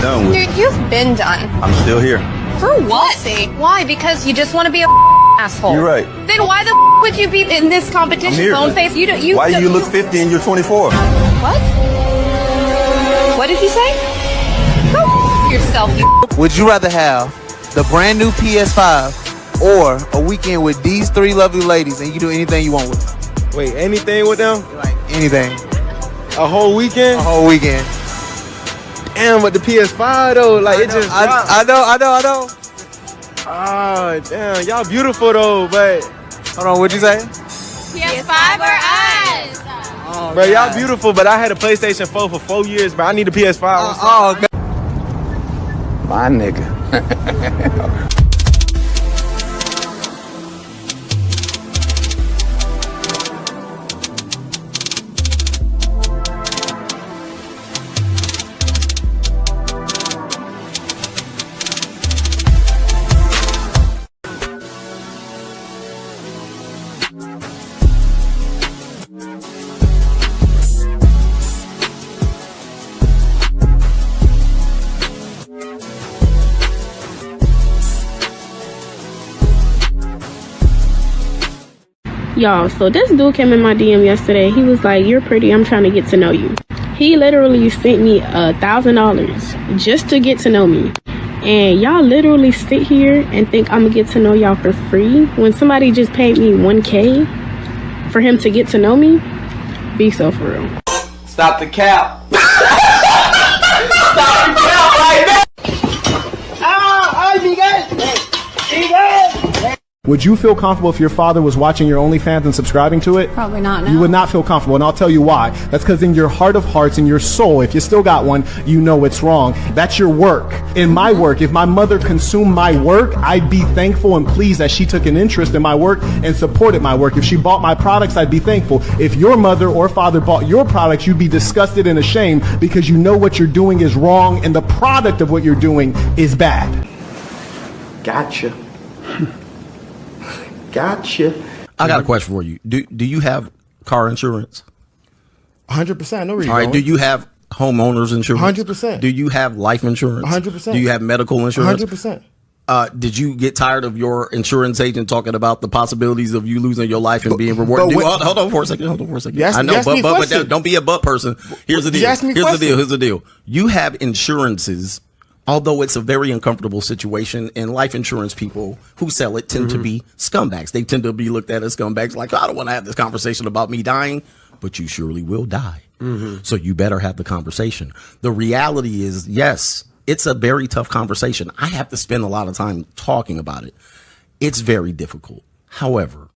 done with. Dude, you've been done. I'm still here. For what? Why? Because you just want to be a asshole. You're right. Then why the would you be in this competition? I'm here. Bone face. Why do you look 50 and you're 24? What? What did you say? Go yourself, you. Would you rather have the brand new PS5 or a weekend with these three lovely ladies and you can do anything you want with them? Wait, anything with them? Like anything. A whole weekend? A whole weekend. Damn, but the PS5 though, like it just dropped. I know. Oh, damn, y'all beautiful though, but Hold on, what'd you say? PS5 or us? Oh, bro, y'all beautiful, but I had a PlayStation 4 for 4 years, but I need a PS5. Oh, God. My nigga. Y'all, so this dude came in my DM yesterday. He was like, "You're pretty, I'm trying to get to know you." He literally sent me $1,000 just to get to know me. And y'all literally sit here and think I'm gonna get to know y'all for free when somebody just paid me $1K for him to get to know me? Be so for real. Stop the cap. Stop the cap right now. Would you feel comfortable if your father was watching your OnlyFans and subscribing to it? Probably not. No. You would not feel comfortable, and I'll tell you why. That's because in your heart of hearts, in your soul, if you still got one, you know it's wrong. That's your work. In my work, if my mother consumed my work, I'd be thankful and pleased that she took an interest in my work and supported my work. If she bought my products, I'd be thankful. If your mother or father bought your products, you'd be disgusted and ashamed because you know what you're doing is wrong and the product of what you're doing is bad. Gotcha. Gotcha. I got a question for you. Do you have car insurance? 100%. No reason. All right. Do you have homeowners insurance? 100%. Do you have life insurance? 100%. Do you have medical insurance? 100%. Did you get tired of your insurance agent talking about the possibilities of you losing your life and being rewarded? Hold on for a second. I know, but don't be a butt person. Here's the deal. Here's the deal. You have insurances. Although it's a very uncomfortable situation, and life insurance people who sell it tend to be scumbags. They tend to be looked at as scumbags, like, I don't want to have this conversation about me dying, but you surely will die. So you better have the conversation. The reality is, yes, it's a very tough conversation. I have to spend a lot of time talking about it. It's very difficult. However,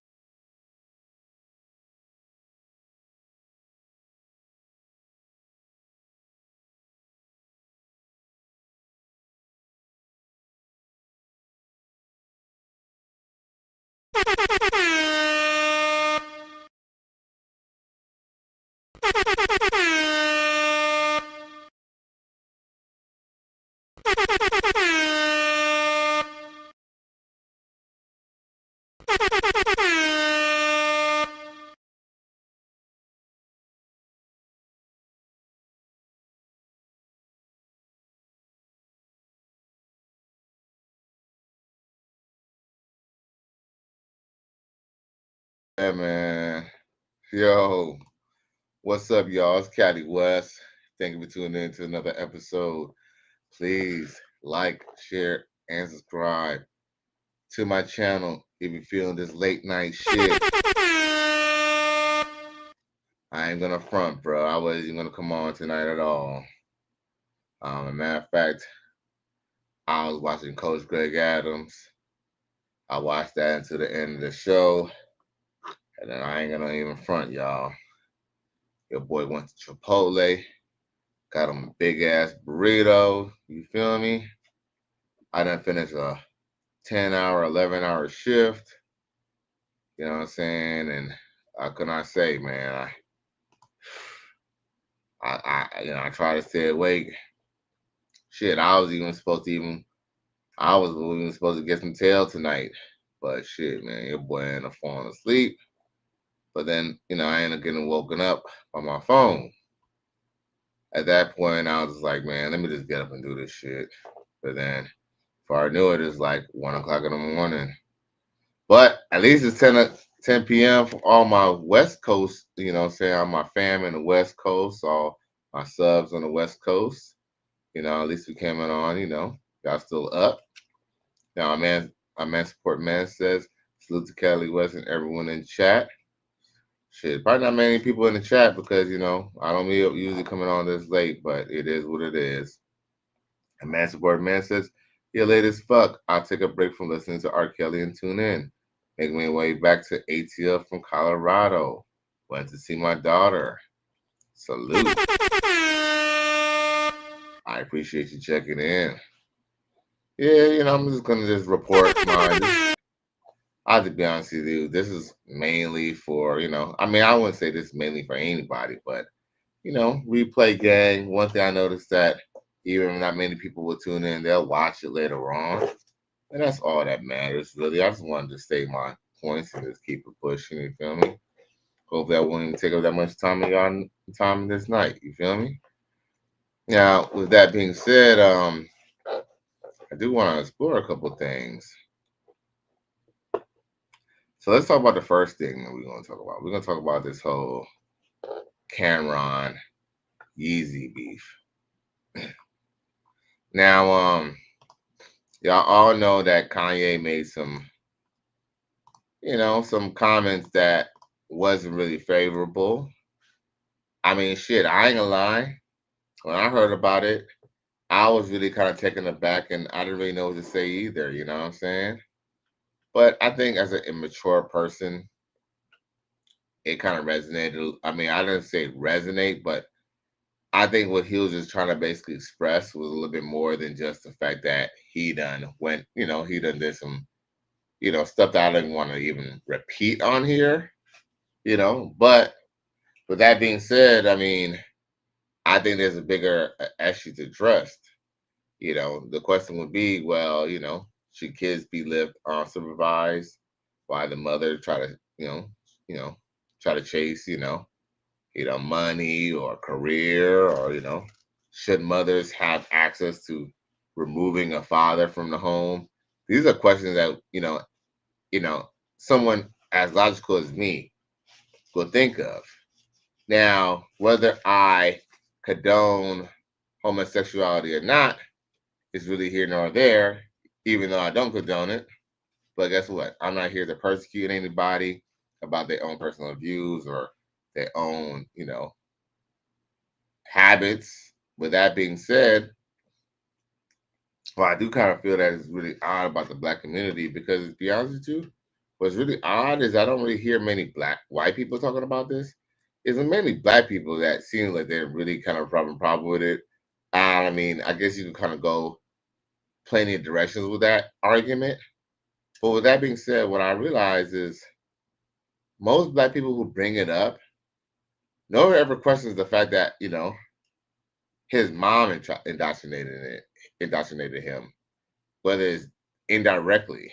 Hey man, yo, what's up, y'all? It's Caddy West. Thank you for tuning in to another episode. Please like, share, and subscribe to my channel if you're feeling this late night shit. I ain't gonna front, bro. I wasn't gonna come on tonight at all. As a matter of fact, I was watching Coach Greg Adams. I watched that until the end of the show. And then I ain't gonna even front, y'all. Your boy went to Chipotle, got him a big ass burrito. You feel me? I done finished a 10-hour, 11-hour shift. You know what I'm saying? And I could not say, man. I try to stay awake. Shit, I was even supposed to get some tail tonight. But shit, man, your boy ended up falling asleep. But then, I ended up getting woken up by my phone. at that point, I was just like, man, let me just get up and do this shit. But then, before I knew it, it's like 1 o'clock in the morning. But at least it's 10 p.m. for all my West Coast, you know what I'm saying? All my fam in the West Coast, all my subs on the West Coast. You know, at least we came on, you know, y'all still up. Now, my man support man says, salute to Kelly West and everyone in chat. Shit, probably not many people in the chat because, you know, I don't usually coming on this late, but it is what it is. A man support man says, you're late as fuck. I'll take a break from listening to R. Kelly and tune in. Make my way back to ATL from Colorado. Went to see my daughter. Salute. I appreciate you checking in. Yeah, you know, I'm just going to report mine. I'll just be honest with you. This is mainly for, you know, I mean, I wouldn't say this is mainly for anybody, but, you know, replay gang. One thing I noticed that even if not many people will tune in, they'll watch it later on. And that's all that matters, really. I just wanted to state my points and just keep it pushing, you feel me? Hopefully I won't even take up that much time of y'all time this night, you feel me? Now, with that being said, I do want to explore a couple things. So let's talk about the first thing that we're going to talk about. We're going to talk about this whole Camron Yeezy beef. Now, y'all all know that Kanye made some, you know, some comments that wasn't really favorable. I mean, shit, I ain't gonna lie. When I heard about it, I was really kind of taken aback and I didn't really know what to say either, you know what I'm saying? But I think as an immature person, it kind of resonated. I mean, I didn't say resonate, but I think what he was just trying to basically express was a little bit more than just the fact that he done did some, you know, stuff that I didn't want to even repeat on here, you know. But with that being said, I mean, I think there's a bigger issue to trust. You know, the question would be, well, you know, should kids be left unsupervised while the mother try to, try to chase, money or career, or, you know, should mothers have access to removing a father from the home? These are questions that, someone as logical as me will think of. Now, whether I condone homosexuality or not is really here nor there, even though I don't condone it. But guess what? I'm not here to persecute anybody about their own personal views or their own, habits. With that being said, well, I do kind of feel that it's really odd about the Black community because, to be honest with you, what's really odd is I don't really hear many white people talking about this. It's mainly Black people that seem like they're really kind of problem with it. I mean, I guess you can kind of go plenty of directions with that argument. But with that being said, what I realize is most Black people who bring it up, no one ever questions the fact that, his mom indoctrinated him, whether it's indirectly.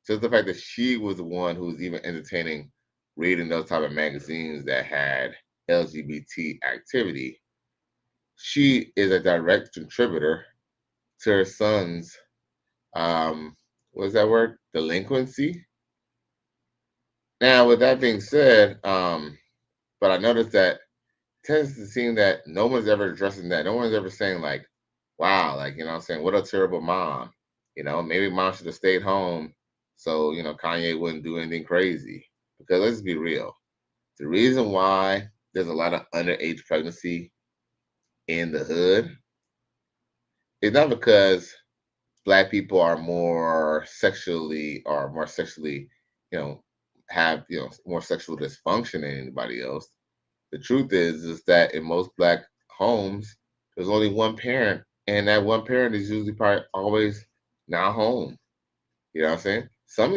Just the fact that she was the one who was even entertaining reading those type of magazines that had LGBT activity. She is a direct contributor to her son's, what's that word? Delinquency. Now, with that being said, but I noticed that tends to seem that no one's ever addressing that. No one's ever saying like, wow, like, what I'm saying, what a terrible mom. Maybe mom should have stayed home so, Kanye wouldn't do anything crazy. Because let's be real. The reason why there's a lot of underage pregnancy in the hood is not because Black people are more sexually, have, more sexual dysfunction than anybody else. The truth is that in most Black homes, there's only one parent, and that one parent is usually probably always not home. You know what I'm saying? Some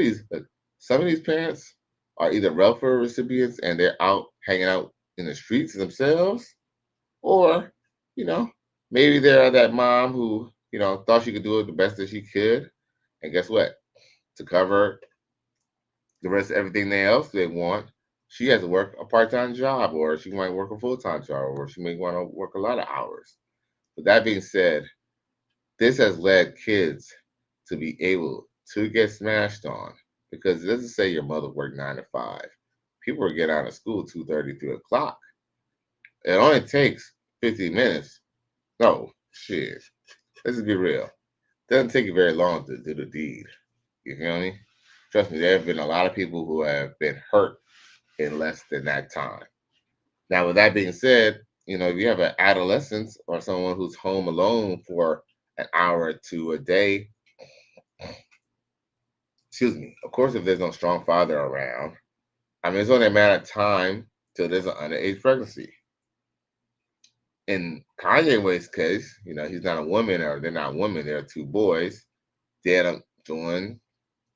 of these parents are either welfare recipients and they're out hanging out in the streets themselves, or, maybe they're that mom who, thought she could do it the best that she could, and guess what? To cover the rest of everything else they want, she has to work a part-time job, or she might work a full-time job, or she may want to work a lot of hours. But that being said, this has led kids to be able to get smashed on, because it doesn't say your mother worked 9 to 5. People are getting out of school 2:30, 3 o'clock. It only takes 50 minutes. No, shit. Let's just be real. It doesn't take you very long to do the deed. You feel me? Trust me, there have been a lot of people who have been hurt in less than that time. Now, with that being said, if you have an adolescent or someone who's home alone for an hour or two a day, excuse me, of course, if there's no strong father around, it's only a matter of time till there's an underage pregnancy. In Kanye West's case, he's not a woman, or they're not women, they're two boys. They're doing,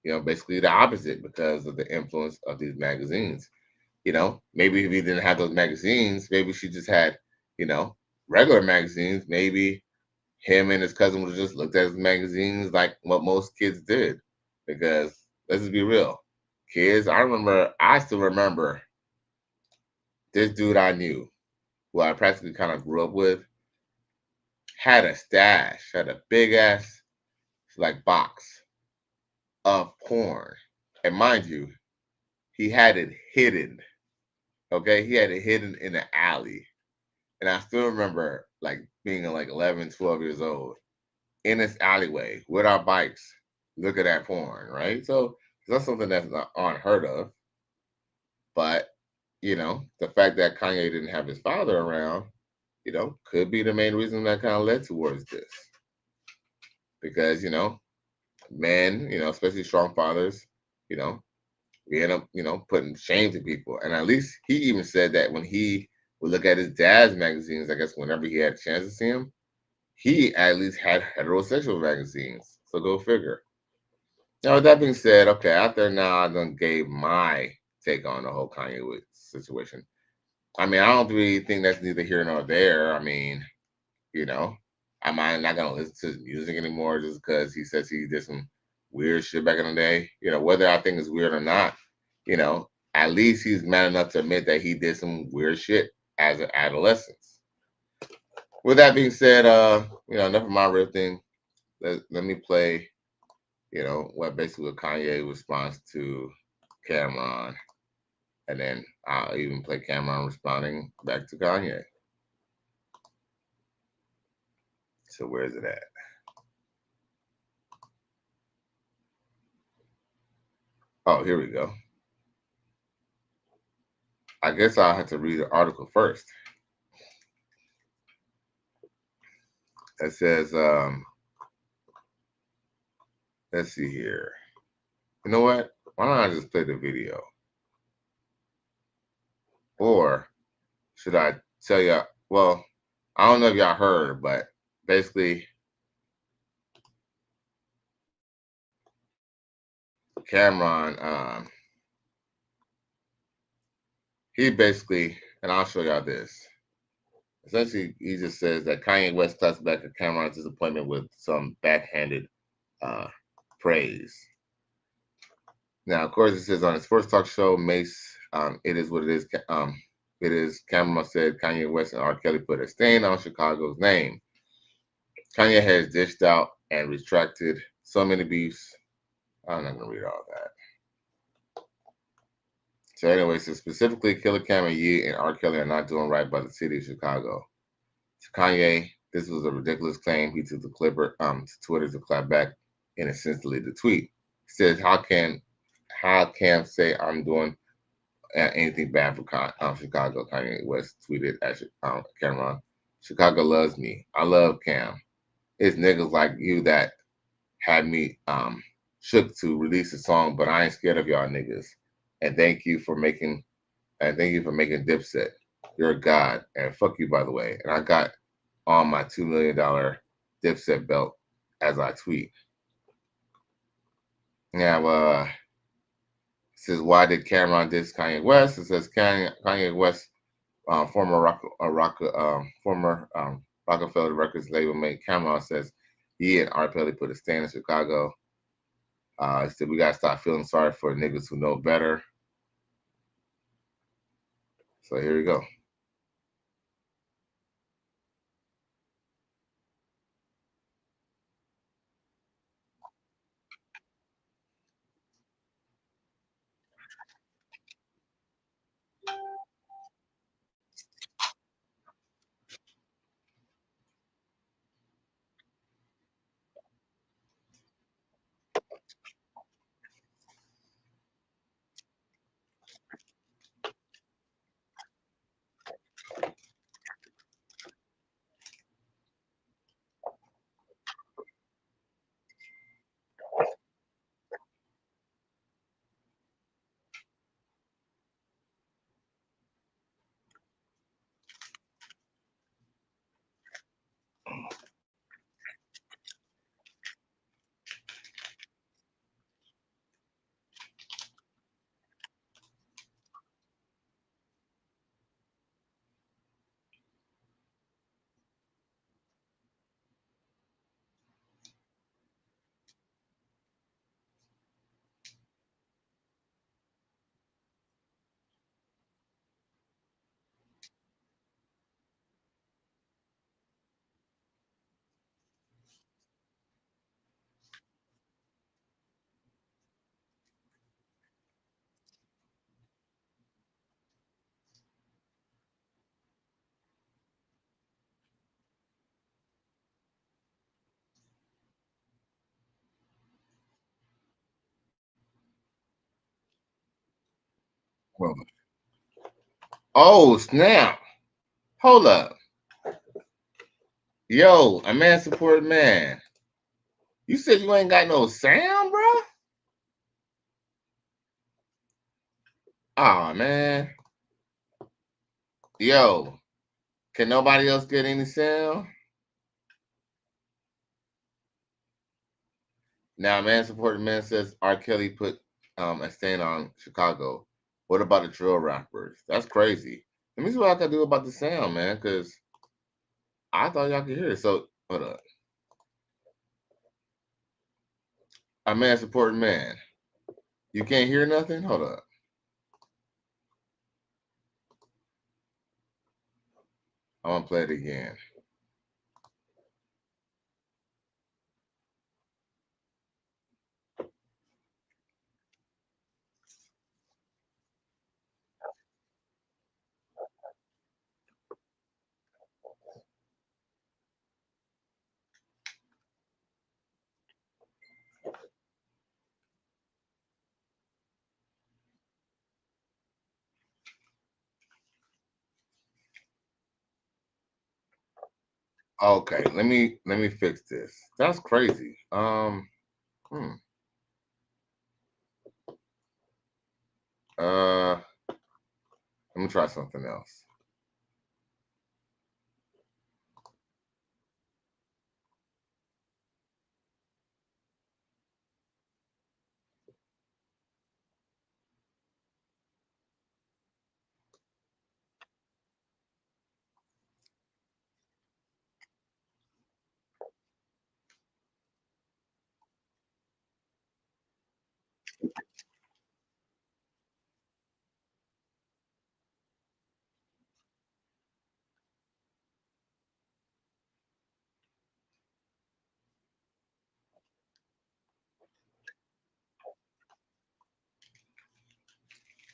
basically the opposite because of the influence of these magazines. Maybe if he didn't have those magazines, maybe she just had, regular magazines. Maybe him and his cousin would have just looked at his magazines like what most kids did. Because let's just be real, kids. I still remember this dude I knew, who I practically kind of grew up with, had a stash, had a big ass box of porn, and mind you, he had it hidden. Okay, he had it hidden in the alley. And I still remember being 11, 12 years old in this alleyway with our bikes, looking at porn, right? So that's something that's not unheard of. But, the fact that Kanye didn't have his father around, could be the main reason that kind of led towards this. Because, men, especially strong fathers, we end up, putting shame to people. And at least he even said that when he would look at his dad's magazines, I guess whenever he had a chance to see him, he at least had heterosexual magazines. So go figure. Now, with that being said, okay, out there now, I done gave my take on the whole Kanye West situation. I don't really think that's neither here nor there. I'm not going to listen to his music anymore just because he says he did some weird shit back in the day. Whether I think it's weird or not, at least he's man enough to admit that he did some weird shit as an adolescent. With that being said, enough of my riffing. Let me play, what basically Kanye responds to Camron. And then I'll even play Camron responding back to Kanye. So where is it at? Oh, here we go. I guess I'll have to read the article first. It says, let's see here. You know what? Why don't I just play the video? Or should I tell y'all? Well, I don't know if y'all heard, but basically, Camron, he basically, and I'll show y'all this. Essentially, he just says that Kanye West claps back at Cameron's disappointment with some backhanded praise. Now, of course, it says on his first talk show, Mase, it is what it is. It is, Camron said Kanye West and R. Kelly put a stain on Chicago's name. Kanye has dished out and retracted so many beefs. I'm not going to read all that. So anyway, so specifically, Killer Cam and Ye and R. Kelly are not doing right by the city of Chicago. To Kanye, this was a ridiculous claim. He took the clipper to Twitter to clap back and has since deleted the tweet. He says, how can say I'm doing anything bad for Chicago? Kanye West tweeted at Camron. Chicago loves me. I love Cam. It's niggas like you that had me shook to release a song, but I ain't scared of y'all niggas. And thank you for making Dipset. You're a god. And fuck you, by the way. And I got on my $2 million Dipset belt as I tweet. Now, it says, why did Camron diss Kanye West? It says Kanye West, former Rockefeller Records label mate Camron says he and R. Kelly put a stand in Chicago. He said we gotta stop feeling sorry for niggas who know better. So here we go. Well, oh snap! Hold up. Yo, a man support man. You said you ain't got no sound, bro? Oh man. Yo, can nobody else get any sound? Now, man supporting man says R. Kelly put a stain on Chicago. What about the drill rappers? That's crazy. Let me see what I can do about the sound, man, because I thought y'all could hear it. So hold up. A man supporting man. You can't hear nothing? Hold up. I'm gonna play it again. Okay, let me fix this. That's crazy. Let me try something else.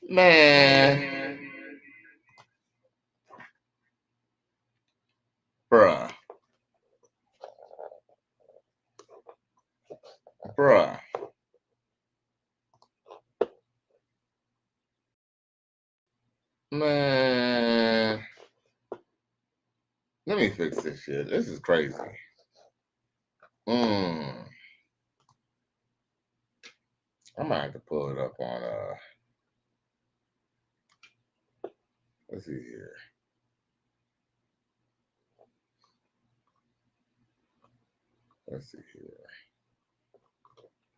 Man, bruh, bruh. Man, let me fix this shit. This is crazy. I might have to pull it up on let's see here. Let's see here.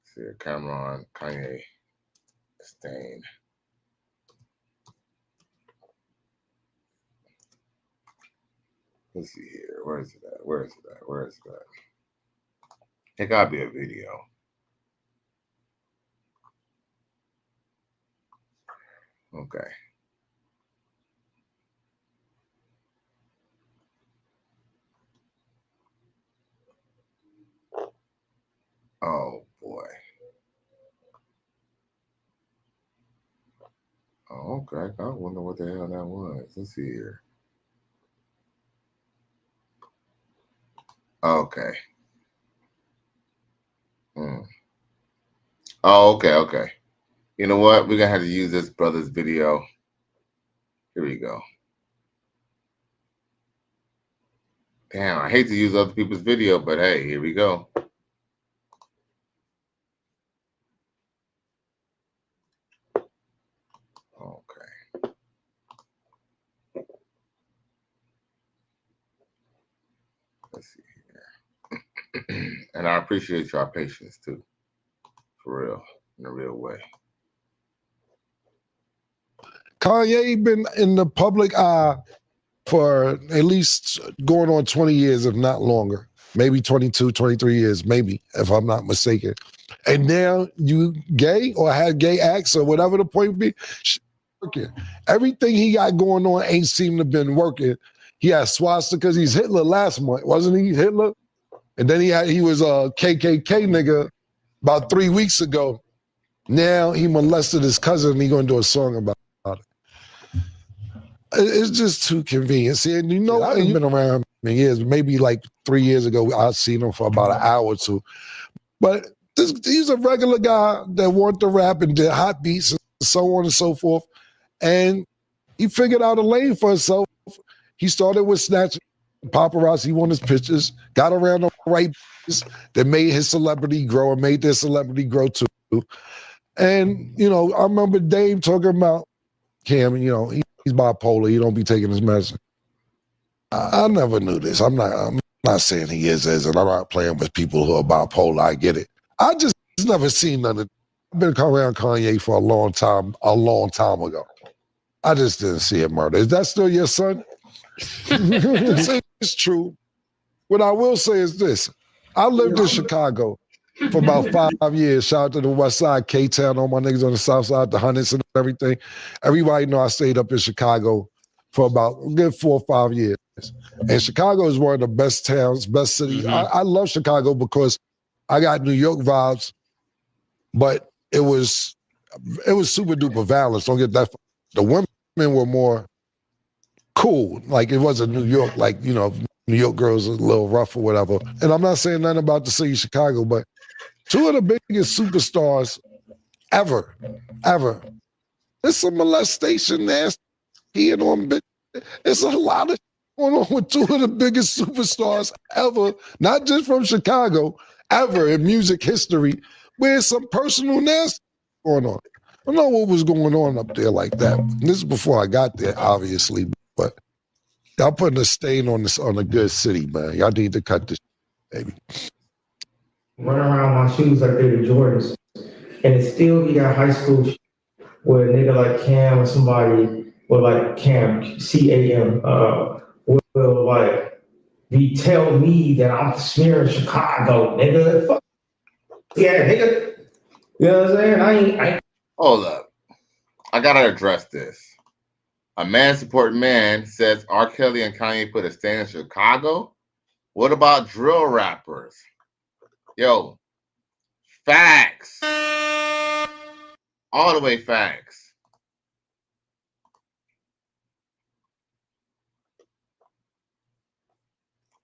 See Camron, Kanye, Stain. Let's see here. Where is it at? Where is it at? Where is it at? It gotta be a video. Okay. Okay, I wonder what the hell that was. Let's see here. Okay. Oh, okay. You know what? We're gonna have to use this brother's video. Here we go. Damn, I hate to use other people's video, but hey, here we go. Okay. Let's see here. And I appreciate your patience too. For real. In a real way. Kanye been in the public eye for at least going on 20 years, if not longer. Maybe 22, 23 years, maybe, if I'm not mistaken. And now you gay or had gay acts or whatever the point be, working. Everything he got going on ain't seem to been working. He had swastikas. He's Hitler last month, wasn't he? Hitler? And then he was a KKK nigga about 3 weeks ago. Now he molested his cousin and he gonna do a song about it. It's just too convenient. See, and you know, I've been around years, maybe like 3 years ago, I seen him for about an hour or two. But he's a regular guy that wanted to rap and did hot beats and so on and so forth. And he figured out a lane for himself. He started with snatching paparazzi. He wanted his pictures, got around the right beats that made his celebrity grow and made their celebrity grow too. And, you know, I remember Dave talking about Cam, you know, he's bipolar. He don't be taking his medicine. I never knew this. I'm not saying he is, and I'm not playing with people who are bipolar. I get it. I just never seen none of. I've been around Kanye for a long time ago. I just didn't see a murder. Is that still your son? It's true. What I will say is this. I lived in Chicago for about 5 years. Shout out to the West Side, K-Town, all my niggas on the South Side, the Hunnits and everything. Everybody know I stayed up in Chicago for about a good 4 or 5 years. And Chicago is one of the best towns, best cities. I love Chicago because I got New York vibes, but it was super duper violent. Don't get that. The women were more cool. Like it wasn't New York, like, you know, New York girls are a little rough or whatever. And I'm not saying nothing about the city of Chicago, but two of the biggest superstars ever. There's some molestation, nasty, and on bitch. It's a lot of going on with two of the biggest superstars ever, not just from Chicago, ever in music history, where some personal nasty going on. I don't know what was going on up there like that. This is before I got there, obviously, but y'all putting a stain on a good city, man. Y'all need to cut this, baby. Run around my shoes like they were Jordans, and it's still you got high school where a nigga like Cam or somebody with like Cam, C-A-M, will like tell me that I'm smearing Chicago, nigga. Fuck yeah, nigga. You know what I'm saying? I ain't. Hold up. I gotta address this. A man-supporting man says R. Kelly and Kanye put a stain in Chicago. What about drill rappers? Yo, facts. All the way facts.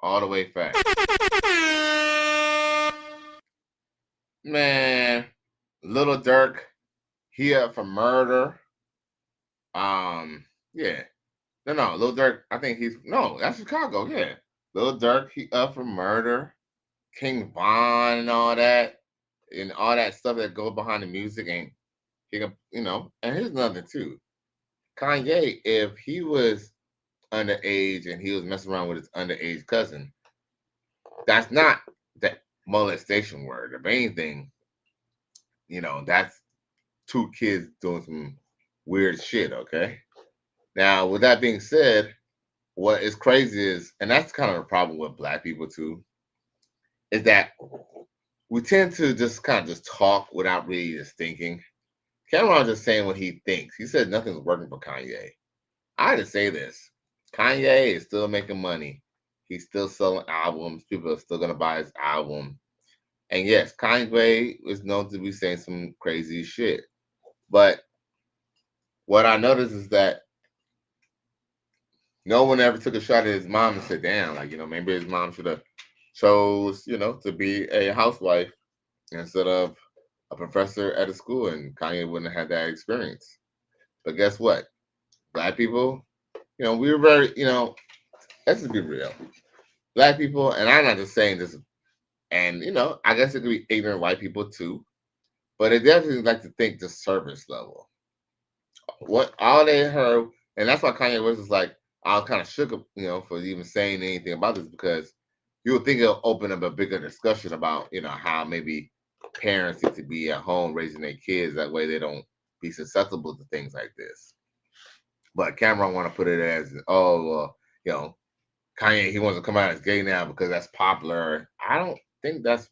All the way facts. Man, Little Durk, he up for murder. Yeah. No, Lil Durk, I think that's Chicago, yeah. Lil Durk, he up for murder. King Von and all that stuff that goes behind the music, and he can, you know, and here's another too. Kanye, if he was underage and he was messing around with his underage cousin, that's not that molestation word. If anything, you know, that's two kids doing some weird shit, okay? Now, with that being said, what is crazy is, and that's kind of a problem with Black people too, is that we tend to just kind of just talk without really just thinking. Camron just saying what he thinks. He said nothing's working for Kanye. I just say this. Kanye is still making money. He's still selling albums. People are still going to buy his album. And yes, Kanye is known to be saying some crazy shit. But what I noticed is that no one ever took a shot at his mom and said, damn, like, maybe his mom should have chose, to be a housewife instead of a professor at a school, and Kanye wouldn't have had that experience. But guess what? Black people, we were very, let's just be real. Black people, and I'm not just saying this, and, I guess it could be ignorant white people too, but they definitely like to think the service level. What all they heard, and that's why Kanye West was like, I was kind of shook, for even saying anything about this, because you would think it'll open up a bigger discussion about, how maybe parents need to be at home raising their kids. That way they don't be susceptible to things like this. But Camron want to put it as, Kanye, he wants to come out as gay now because that's popular. I don't think that's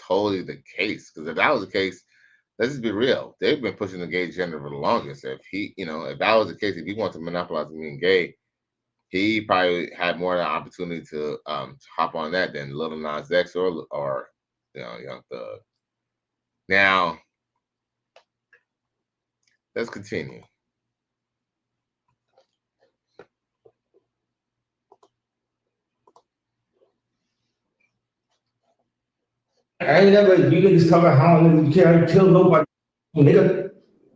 totally the case. Because if that was the case, let's just be real. They've been pushing the gay agenda for the longest. If if that was the case, if he wants to monopolize being gay, he probably had more of an opportunity to hop on that than Lil Nas X or Young Thug. Now, let's continue. I ain't never, you niggas talking about how you can't kill nobody, nigga.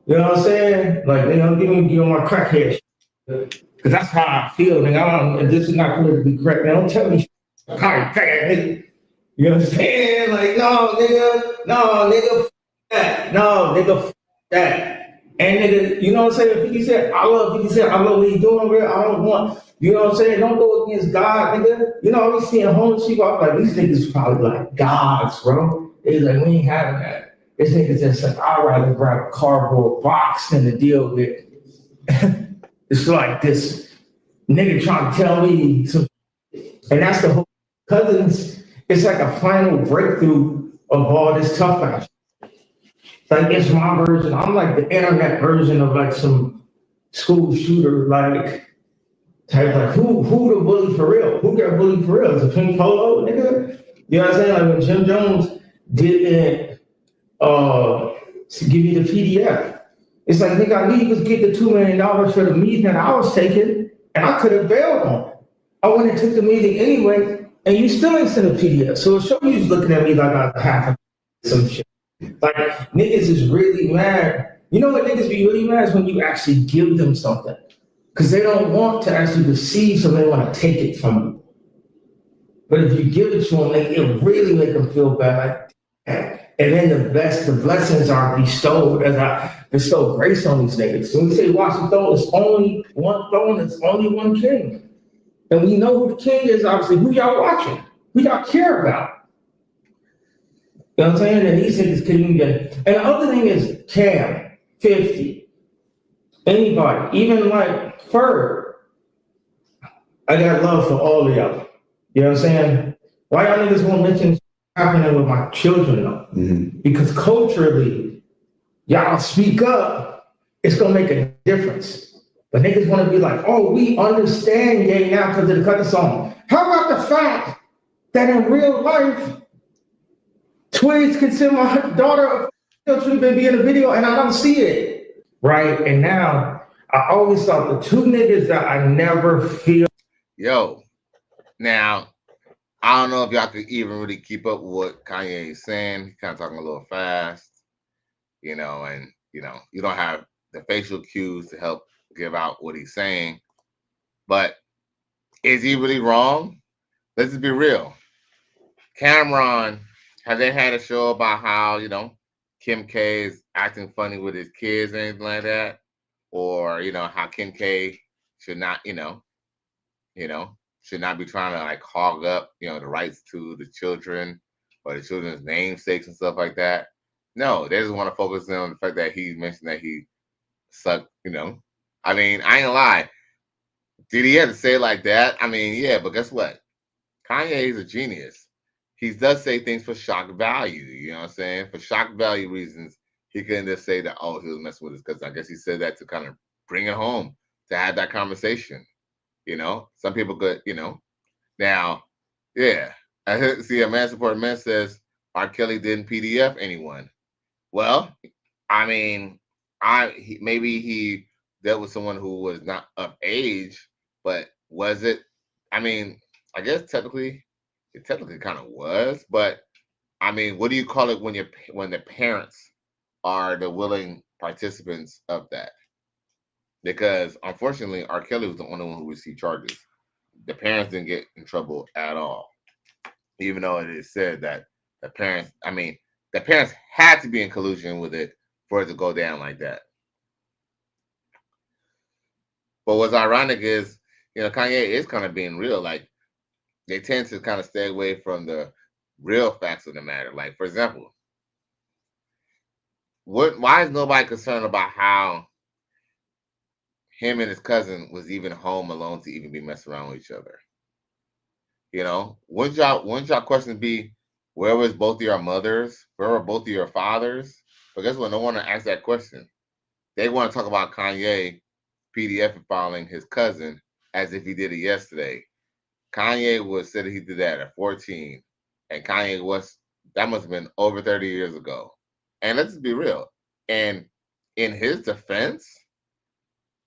You know what I'm saying? Like, nigga, give me on my crackhead shit. Because that's how I feel, nigga. This is not politically correct. Man, don't tell me how nigga. You know what I'm saying? Like, no, nigga, f that. No, nigga, f that. And nigga, you know what I'm saying? 50 Cent, I love 50 Cent. I love what he's doing, bro. I don't want, you know what I'm saying? Don't go against God, nigga. I be seeing homeless people. I'm like, these niggas probably like gods, bro. They like, we ain't having that. This nigga just like, I'd rather grab a cardboard box than to deal with. It's like this nigga trying to tell me some, and that's the whole cousins. It's like a final breakthrough of all this tough guy. Like, it's my version. I'm like the internet version of like some school shooter, like type, like who the bully for real? Who got bullied for real? Is it Pink Polo, nigga? You know what I'm saying? Like when Jim Jones didn't give you the PDF. It's like, nigga, I knew you was getting the $2 million for the meeting that I was taking, and I could have bailed on it. I went and took the meeting anyway, and you still ain't sent a PDF. So it shows you looking at me like I have some shit. Like, niggas is really mad. You know what niggas be really mad is when you actually give them something. Because they don't want to actually receive, so they want to take it from you. But if you give it to them, it really make them feel bad. And then the blessings are bestowed as I bestow grace on these niggas. When we say watch the throne, it's only one throne, it's only one king. And we know who the king is, obviously. Who y'all watching? Who y'all care about? You know what I'm saying? And these niggas couldn't even. And the other thing is Cam, 50, anybody, even like Ferg. I got love for all of y'all. You know what I'm saying? Why y'all niggas won't mention happening with my children though? Mm-hmm. Because culturally, y'all speak up, it's gonna make a difference. But niggas wanna be like, oh, we understand Ye now because of the cut the song. How about the fact that in real life, Twigs can send my daughter to be in a video and I don't see it, right? And now, I always thought the two niggas that I never feel. Yo, now, I don't know if y'all could even really keep up with what Kanye is saying. He's kind of talking a little fast, and, you don't have the facial cues to help give out what he's saying. But is he really wrong? Let's just be real. Camron, have they had a show about how, Kim K is acting funny with his kids or anything like that? Or, how Kim K should not, should not be trying to like hog up, the rights to the children or the children's namesakes and stuff like that. No, they just want to focus on the fact that he mentioned that he sucked, I mean, I ain't gonna lie. Did he have to say it like that? I mean, yeah, but guess what? Kanye is a genius. He does say things for shock value, you know what I'm saying? For shock value reasons, he couldn't just say that, oh, he was messing with us, because I guess he said that to kind of bring it home, to have that conversation. Some people could, Now, yeah, I see a man supporting man says R. Kelly didn't PDF anyone. Well, I mean, maybe he dealt with someone who was not of age, but was it? I mean, I guess it technically kind of was, but I mean, what do you call it when the parents are the willing participants of that? Because unfortunately, R. Kelly was the only one who received charges. The parents didn't get in trouble at all, even though it is said that the parents had to be in collusion with it for it to go down like that. But what's ironic is, Kanye is kind of being real. Like, they tend to kind of stay away from the real facts of the matter. Like, for example, why is nobody concerned about how him and his cousin was even home alone to even be messing around with each other? Wouldn't y'all questions be, where was both of your mothers? Where were both of your fathers? But guess what? No one asked that question. They want to talk about Kanye PDF filing his cousin as if he did it yesterday. Kanye said he did that at 14, and that must have been over 30 years ago. And let's just be real. And in his defense,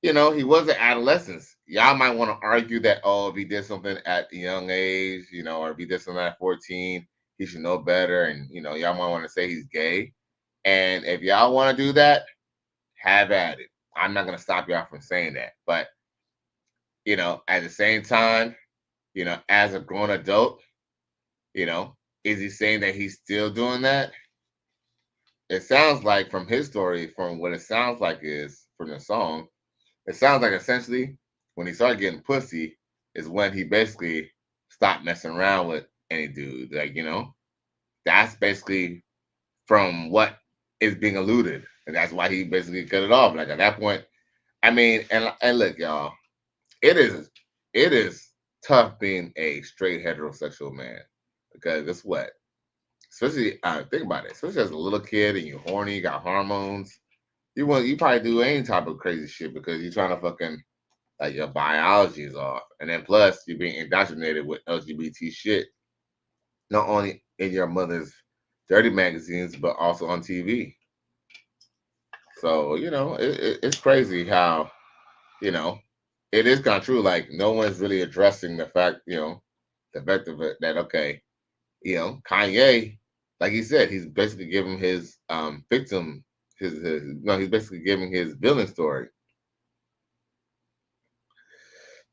he was an adolescent. Y'all might want to argue that, if he did something at a young age, or if he did something at 14, he should know better. And, y'all might want to say he's gay. And if y'all want to do that, have at it. I'm not going to stop y'all from saying that. But, at the same time, as a grown adult, is he saying that he's still doing that? It sounds like from his story, from what it sounds like is from the song, it sounds like essentially when he started getting pussy is when he basically stopped messing around with any dude. Like, that's basically from what is being alluded. And that's why he basically cut it off. Like, at that point, I mean, and look, y'all, it is tough being a straight heterosexual man, because guess what? Especially, think about it. Especially as a little kid and you're horny, you got hormones. You probably do any type of crazy shit because you're trying to fucking, like, your biology is off, and then plus you're being indoctrinated with LGBT shit, not only in your mother's dirty magazines but also on TV. So it's crazy how it is kind of true. Like, no one's really addressing the fact the fact of it that, okay, Kanye, like he said, he's basically giving his victim he's basically giving his villain story.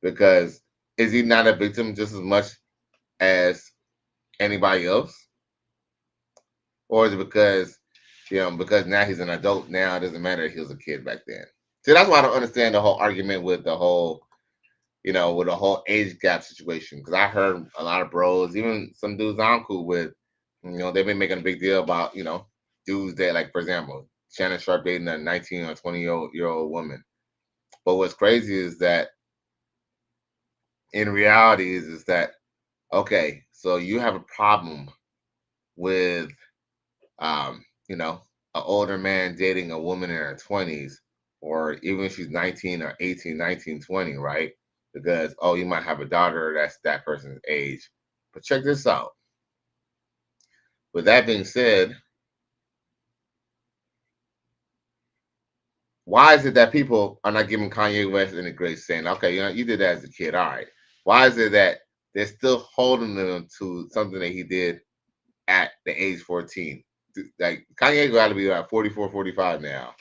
Because is he not a victim just as much as anybody else? Or is it because now he's an adult, now it doesn't matter if he was a kid back then? See, that's why I don't understand the whole argument with the whole with the whole age gap situation. Because I heard a lot of bros, even some dudes I'm cool with, they've been making a big deal about, dudes that, like, for example, Shannon Sharpe dating a 19 or 20-year-old woman. But what's crazy is that in reality is that, okay, so you have a problem with, an older man dating a woman in her 20s, or even if she's 19 or 18, 19, 20, right? Because, you might have a daughter that's that person's age. But check this out. With that being said, why is it that people are not giving Kanye West any grace, saying, okay, you did that as a kid, all right. Why is it that they're still holding him to something that he did at the age 14? Like, Kanye got to be like 44, 45 now.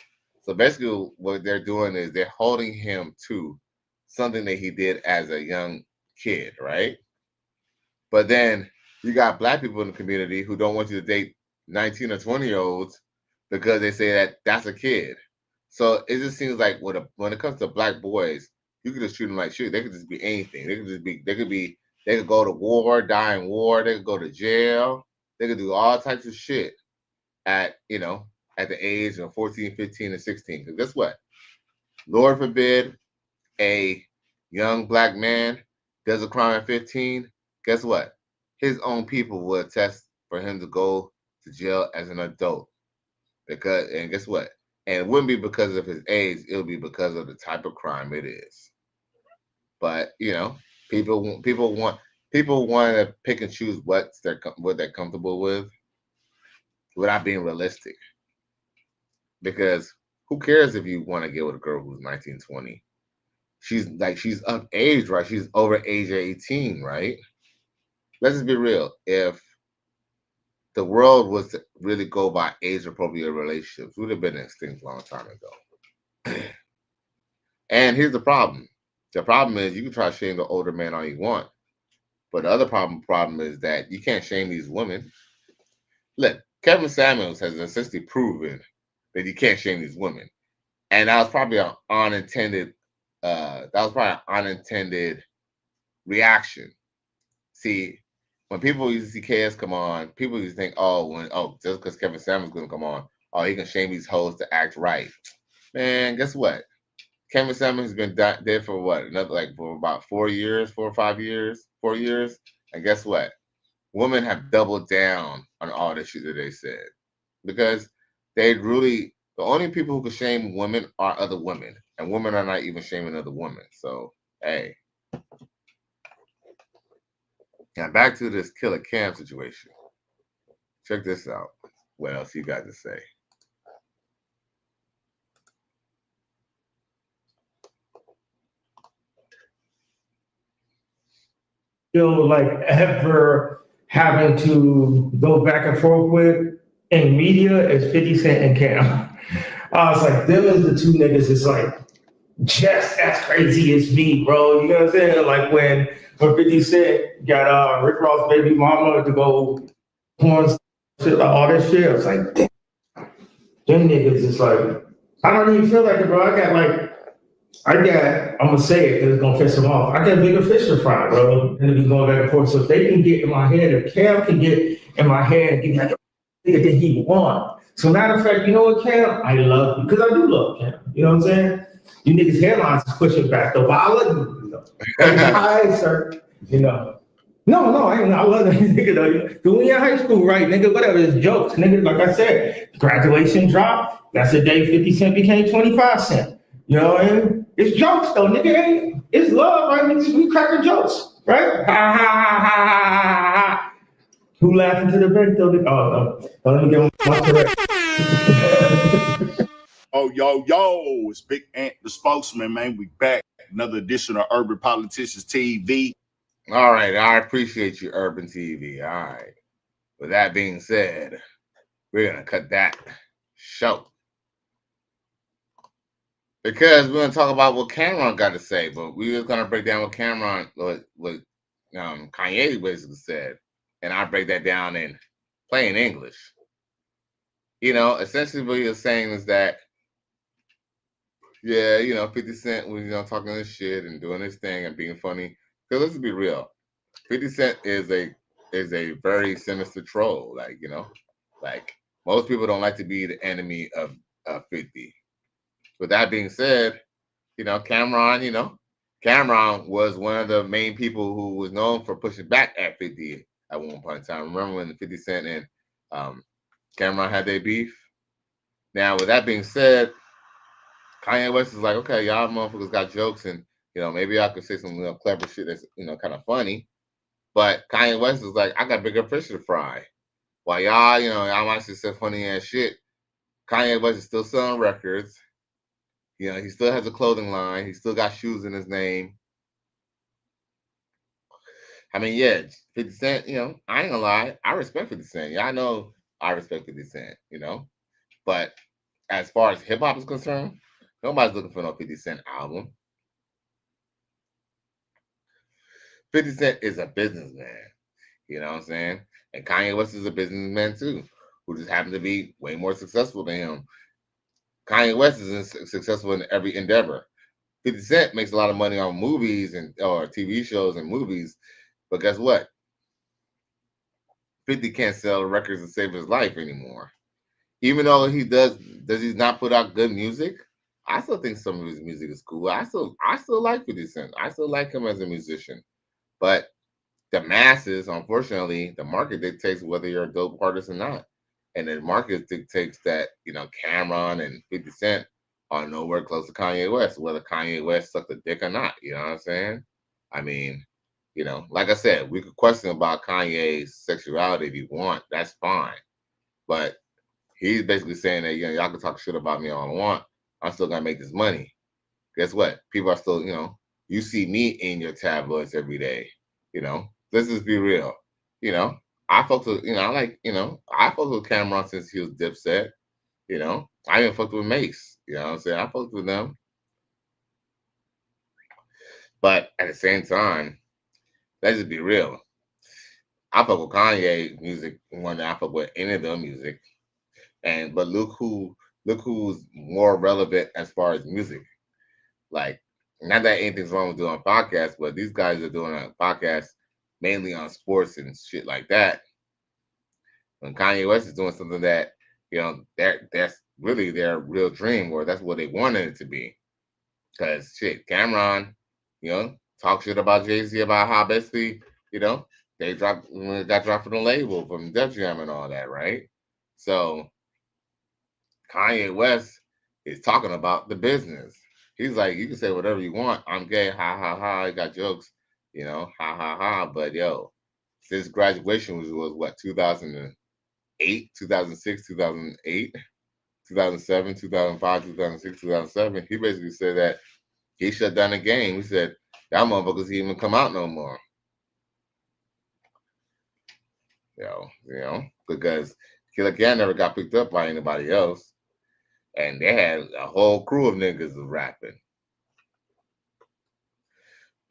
So basically what they're doing is they're holding him to something that he did as a young kid, right? But then you got black people in the community who don't want you to date 19 or 20-year-olds because they say that that's a kid. So it just seems like when it comes to black boys, you could just treat them like shit. They could just be anything. They could go to war, die in war. They could go to jail. They could do all types of shit at the age of 14, 15, and 16. Because guess what? Lord forbid a young black man does a crime at 15. Guess what? His own people will attest for him to go to jail as an adult. And guess what? And it wouldn't be because of his age. It would be because of the type of crime it is. But people want to pick and choose what they're comfortable with without being realistic. Because Who cares if you want to get with a girl who's 19, 20? She's of age, right? She's over age 18, right? Let's just be real. If the world was to really go by age appropriate relationships, we would have been extinct a long time ago. And here's the problem. The problem is you can try to shame the older man all you want. But the other problem is that you can't shame these women. Look, Kevin Samuels has essentially proven that you can't shame these women. And that was probably an unintended reaction. See, when people used to see KS come on, people used to think, just because Kevin Samuels going to come on, he can shame these hoes to act right. Man, guess what? Kevin Samuels has been dead for what? For about 4 years, 4 or 5 years, 4 years. And guess what? Women have doubled down on all the shit that they said. Because the only people who can shame women are other women. And women are not even shaming other women. So, hey. Now back to this Killer Cam situation. Check this out. What else you got to say? Ever having to go back and forth with in media is 50 Cent and Cam. I was like, them is the two niggas. It's like just as crazy as me, bro. You know what I'm saying? Like when 50 Cent got Rick Ross' baby mama to go porn shit, all that shit. I was like, damn. Them niggas is like, I don't even feel like it, bro. I'm gonna say it because it's gonna piss them off. I got bigger fish to fry, bro. And be going back and forth. So if they can get in my head, if Cam can get in my head and give me like a nigga that he want. So matter of fact, you know what, Cam? I love you. Because I do love Cam. You know what I'm saying? You niggas' hairlines is pushing back. The wallet, hi, sir. You know. No, I love that nigga though. Because when you're in high school, right, nigga, whatever, it's jokes. Nigga, like I said, graduation drop, that's the day 50 Cent became 25 cents. You know what I mean? It's jokes though, nigga. It's love, right? We cracking jokes, right? Ha ha ha ha ha. Who laughing to the bank though? Let me get my correct. Yo, it's Big Ant, the spokesman, man. We back. Another edition of Urban Politicians TV. All right, I appreciate you, Urban TV. All right. With that being said, we're gonna cut that show. Because we're going to talk about what Camron got to say, but we're just going to break down what Kanye basically said. And I'll break that down in plain English. You know, essentially what he was saying is that, 50 Cent was, talking this shit and doing this thing and being funny. Because let's be real, 50 Cent is a very sinister troll. Like most people don't like to be the enemy of 50. With that being said, Camron was one of the main people who was known for pushing back at 50 at one point in time. Remember when 50 Cent and Camron had their beef? Now, with that being said, Kanye West is like, okay, y'all motherfuckers got jokes and, maybe I could say some clever shit that's, kind of funny. But Kanye West is like, I got bigger fish to fry. While y'all might say funny ass shit, Kanye West is still selling records. He still has a clothing line. He still got shoes in his name. I mean, 50 Cent, I ain't gonna lie. I respect 50 Cent. Y'all know I respect 50 Cent, But as far as hip hop is concerned, nobody's looking for no 50 Cent album. 50 Cent is a businessman. You know what I'm saying? And Kanye West is a businessman too, who just happens to be way more successful than him. Kanye West is successful in every endeavor. 50 Cent makes a lot of money on movies or TV shows and movies, but guess what? 50 can't sell records to save his life anymore. Even though he does he not put out good music? I still think some of his music is cool. I still like 50 Cent. I still like him as a musician. But the masses, unfortunately, the market dictates whether you're a dope artist or not. And the market dictates that, Camron and 50 Cent are nowhere close to Kanye West, whether Kanye West sucked a dick or not. You know what I'm saying? I mean, like I said, we could question about Kanye's sexuality if you want. That's fine. But he's basically saying that, y'all can talk shit about me all I want, I'm still gonna make this money. Guess what? People are still, you see me in your tabloids every day. Let's just be real. I fucked with, I fucked with Camron since he was Dipset. I even fucked with Mase. You know what I'm saying? I fucked with them. But at the same time, let's just be real. I fuck with Kanye music more than I fuck with any of their music. But look who's more relevant as far as music. Like, not that anything's wrong with doing podcasts, but these guys are doing a podcast mainly on sports and shit like that. When Kanye West is doing something that, that's really their real dream, or that's what they wanted it to be. Because shit, Camron, talk shit about Jay-Z about how basically, they got dropped from the label from Def Jam and all that, right? So Kanye West is talking about the business. He's like, you can say whatever you want. I'm gay, ha ha ha. I got jokes, ha ha ha. But since graduation was what, 2008, 2006, 2008, 2007, 2005, 2006, 2007. He basically said that he shut down the game. He said that motherfuckers didn't even come out no more. Because Killer Cat never got picked up by anybody else. And they had a whole crew of niggas rapping.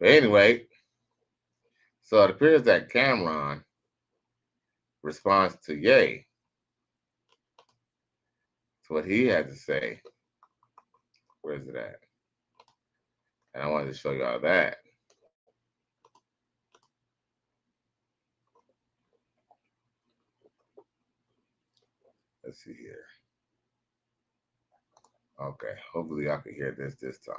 But anyway, so it appears that Camron responds to Ye. To what he had to say. Where is it at? And I wanted to show y'all that. Let's see here. Okay, hopefully I can hear this time.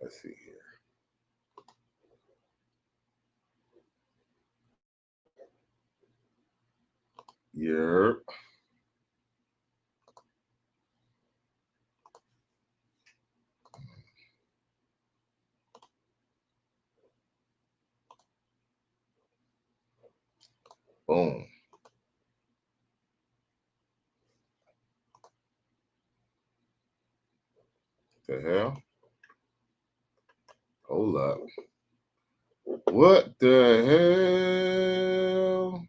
Let's see here. Yep. Boom. The hell? Hold up. What the hell?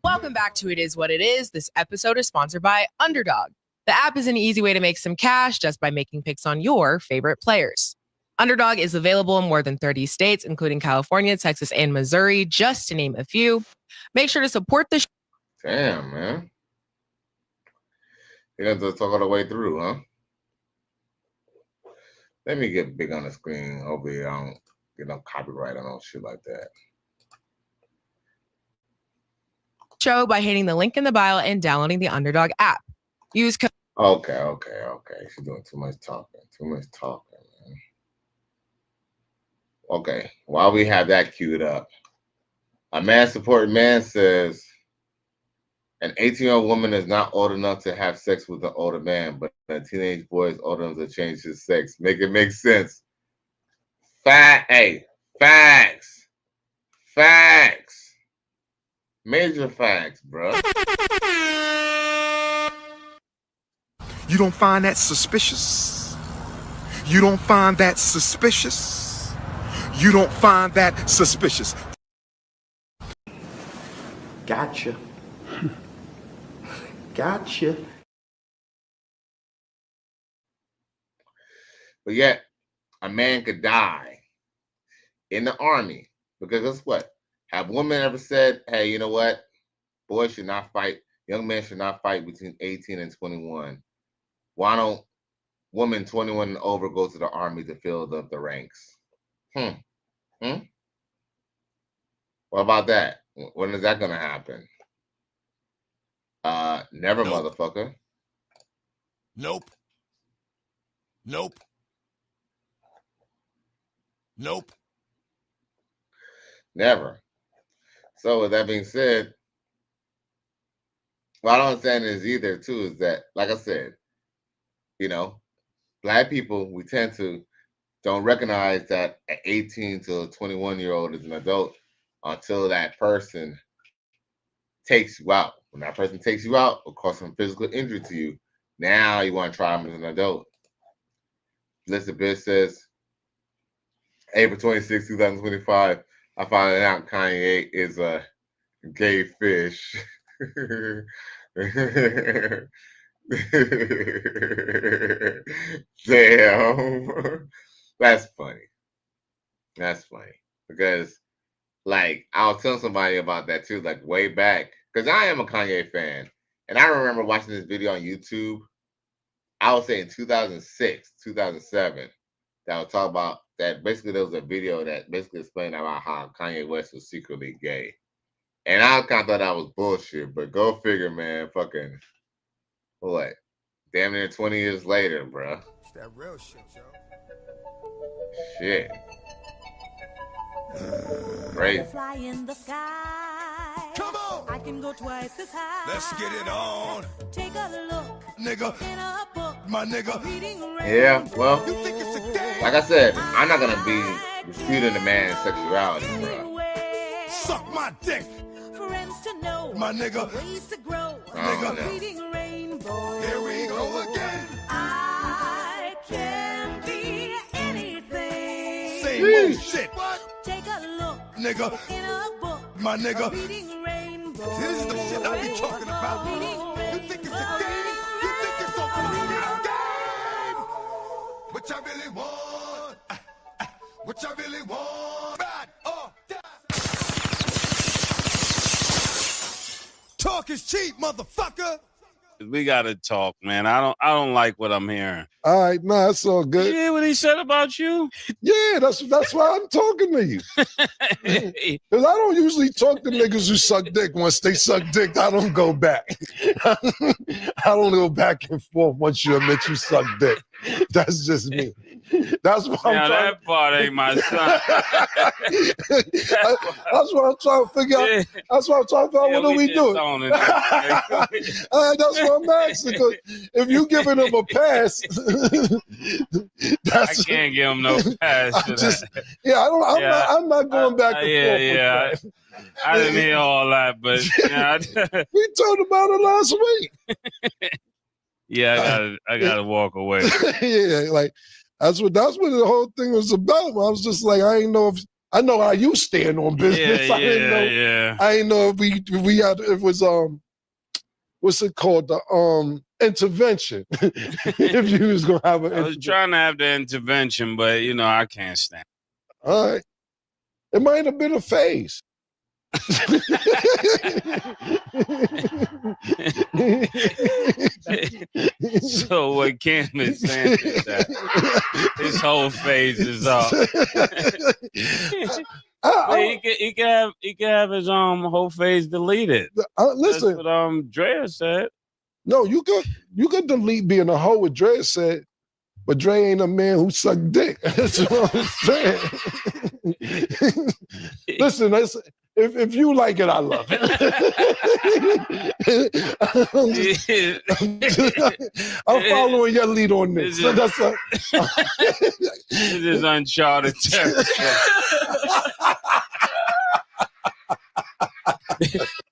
Welcome back to It Is What It Is. This episode is sponsored by Underdog. The app is an easy way to make some cash just by making picks on your favorite players. Underdog is available in more than 30 states, including California, Texas, and Missouri, just to name a few. Make sure to support the show. Damn, man. You have to talk all the way through, huh? Let me get big on the screen. Hopefully I don't get no copyright on no shit like that. Show by hitting the link in the bio and downloading the Underdog app. Use code. Okay. She's doing too much talking, man. Okay, while we have that queued up, a man-supported man says an 18-year-old woman is not old enough to have sex with an older man, but a teenage boy is old enough to change his sex. Make it make sense. Facts. Major facts, bro. You don't find that suspicious? You don't find that suspicious? You don't find that suspicious? Gotcha. Gotcha. But yet, a man could die in the army because guess what? Have women ever said, hey, you know what? Boys should not fight. Young men should not fight between 18 and 21. Why don't women 21 and over go to the army to fill up the ranks? What about that? When is that going to happen? Never, nope. Motherfucker. Nope. Never. So with that being said, what I don't understand is either too is that, like I said, Black people, we tend to don't recognize that an 18 to a 21-year-old is an adult until that person takes you out. When that person takes you out, will cause some physical injury to you. Now you want to try them as an adult. Listen, bitch says, April 26, 2025, I found out Kanye is a gay fish. Damn. That's funny. That's funny. Because, like, I was telling somebody about that too, like, way back. Because I am a Kanye fan. And I remember watching this video on YouTube, I would say in 2006, 2007, that would talk about that. Basically, there was a video that basically explained about how Kanye West was secretly gay. And I kind of thought that was bullshit, but go figure, man. Fucking, what? Damn near 20 years later, bro. It's that real shit, yo. Shit. Crazy. Fly in the sky. Come on. I can go twice as high. Let's get it on. Take a look. Nigga. In a book. My nigga. Yeah, well, like I said, I'm not going to be disputing the man's sexuality, bro. Suck my dick. Friends to know. My nigga. Ways to grow. Nigga. Reading rainbow. Here we go again. I can be anything. Same old shit. Take a look. Nigga. In a book. My nigga. Reading rainbow. This is the shit I be talking about. You think it's a game? You think it's a fucking game? What I really want? What I really want? Bad or die. Talk is cheap, motherfucker. We gotta talk, man. I don't like what I'm hearing. All right, nah, it's all good. You hear what he said about you? Yeah, that's why I'm talking to you. Because I don't usually talk to niggas who suck dick. Once they suck dick, I don't go back. I don't go back and forth once you admit you suck dick. That's just me. That's what I'm trying. That part ain't my son. That's what I'm trying to figure out. That's what I'm trying to figure out. What are we doing? That's what I'm asking. Because if you giving him a pass, I can't give him no pass for that. Yeah, I'm not going back and forth. I didn't hear all that, but we talked about it last week. Yeah, I gotta walk away. Yeah, like that's what the whole thing was about. I was just like, I know how you stand on business. I didn't know if we had, it was what's it called, the intervention. If you was gonna have I was trying to have the intervention, but I can't stand. All right, it might have been a phase. So what Cam is saying is that his whole phase is up. He can have his whole phase deleted. Listen, that's what Drea said. No, you could delete being a hoe, what Drea said, but Dre ain't a man who sucked dick. That's what I'm saying. Listen, if you like it, I love it. I'm following your lead on this. This is uncharted territory.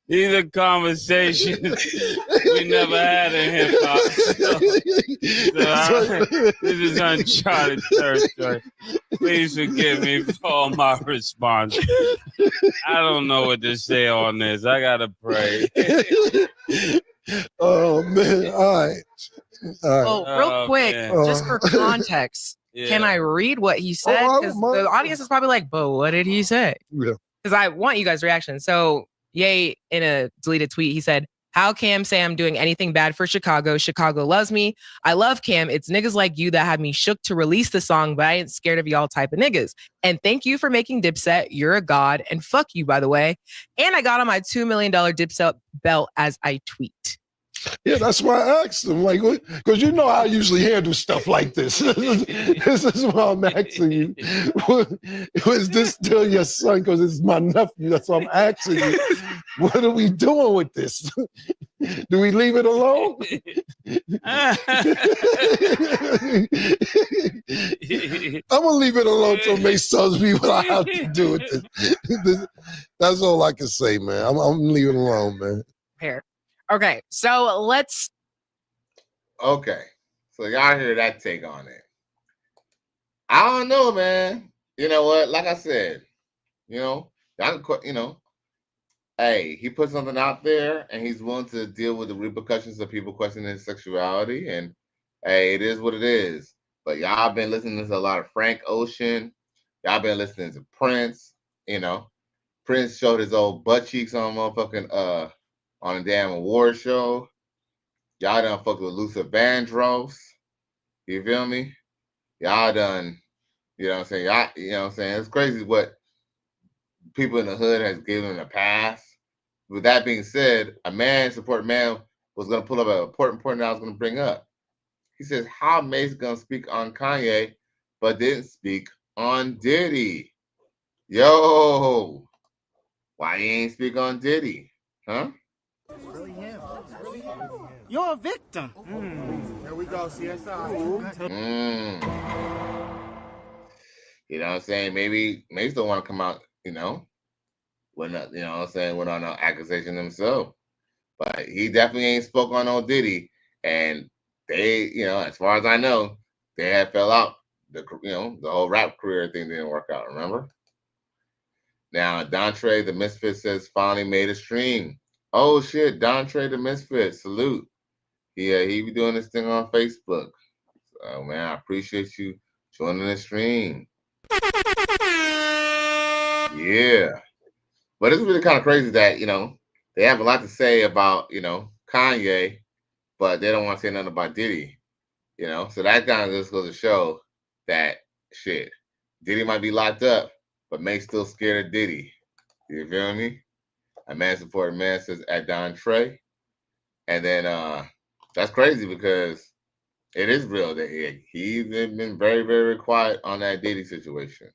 These are conversations we never had in hip hop. This is uncharted territory. Please forgive me for all my response. I don't know what to say on this. I gotta pray. Oh man! All right. Well, real quick, just for context, can I read what he said? Because the audience is probably like, "But what did he say?" Yeah. Because I want you guys' reaction. So, Ye, in a deleted tweet, he said, "How Cam say I'm doing anything bad for Chicago? Chicago loves me. I love Cam. It's niggas like you that had me shook to release the song, but I ain't scared of y'all type of niggas. And thank you for making Dipset. You're a god. And fuck you, by the way. And I got on my $2 million Dipset belt as I tweet." Yeah, that's why I asked him, like, because you know I usually handle stuff like this. This is why I'm asking you. Was this still your son? Because it's my nephew. That's why I'm asking you. What are we doing with this? Do we leave it alone? I'm gonna leave it alone till Mase tells me what I have to do with this. That's all I can say, man. I'm leaving it alone, man. Here. Okay, so let's. Okay, so y'all hear that take on it. I don't know, man. You know what? Like I said, y'all can, hey, he put something out there and he's willing to deal with the repercussions of people questioning his sexuality. And hey, it is what it is. But y'all been listening to a lot of Frank Ocean. Y'all been listening to Prince. Prince showed his old butt cheeks on motherfucking on a damn award show. Y'all done fucked with Luther Vandross. You feel me? Y'all done, you know what I'm saying? Y'all, you know what I'm saying? It's crazy what people in the hood has given in the past. With that being said, a man was going to pull up an important point that I was going to bring up. He says, how Mase going to speak on Kanye, but didn't speak on Diddy? Yo, why he ain't speak on Diddy? Huh? Really him. You're a victim. Here we go, CSI. You know what I'm saying? Maybe Mase don't want to come out, when went on an accusation himself. But he definitely ain't spoke on no Diddy. And they, as far as I know, they had fell out. The whole rap career thing didn't work out, remember? Now, Dontre the Misfit says finally made a stream. Oh shit, Dontre the Misfit, salute. Yeah, he be doing this thing on Facebook. So man, I appreciate you joining the stream. Yeah. But it's really kind of crazy that, they have a lot to say about, Kanye, but they don't want to say nothing about Diddy, So that kind of just goes to show that, shit, Diddy might be locked up, but Make's still scared of Diddy. You feel me? A man supporting man says at Don Trey. And then that's crazy because it is real that he's been very, very quiet on that Diddy situation.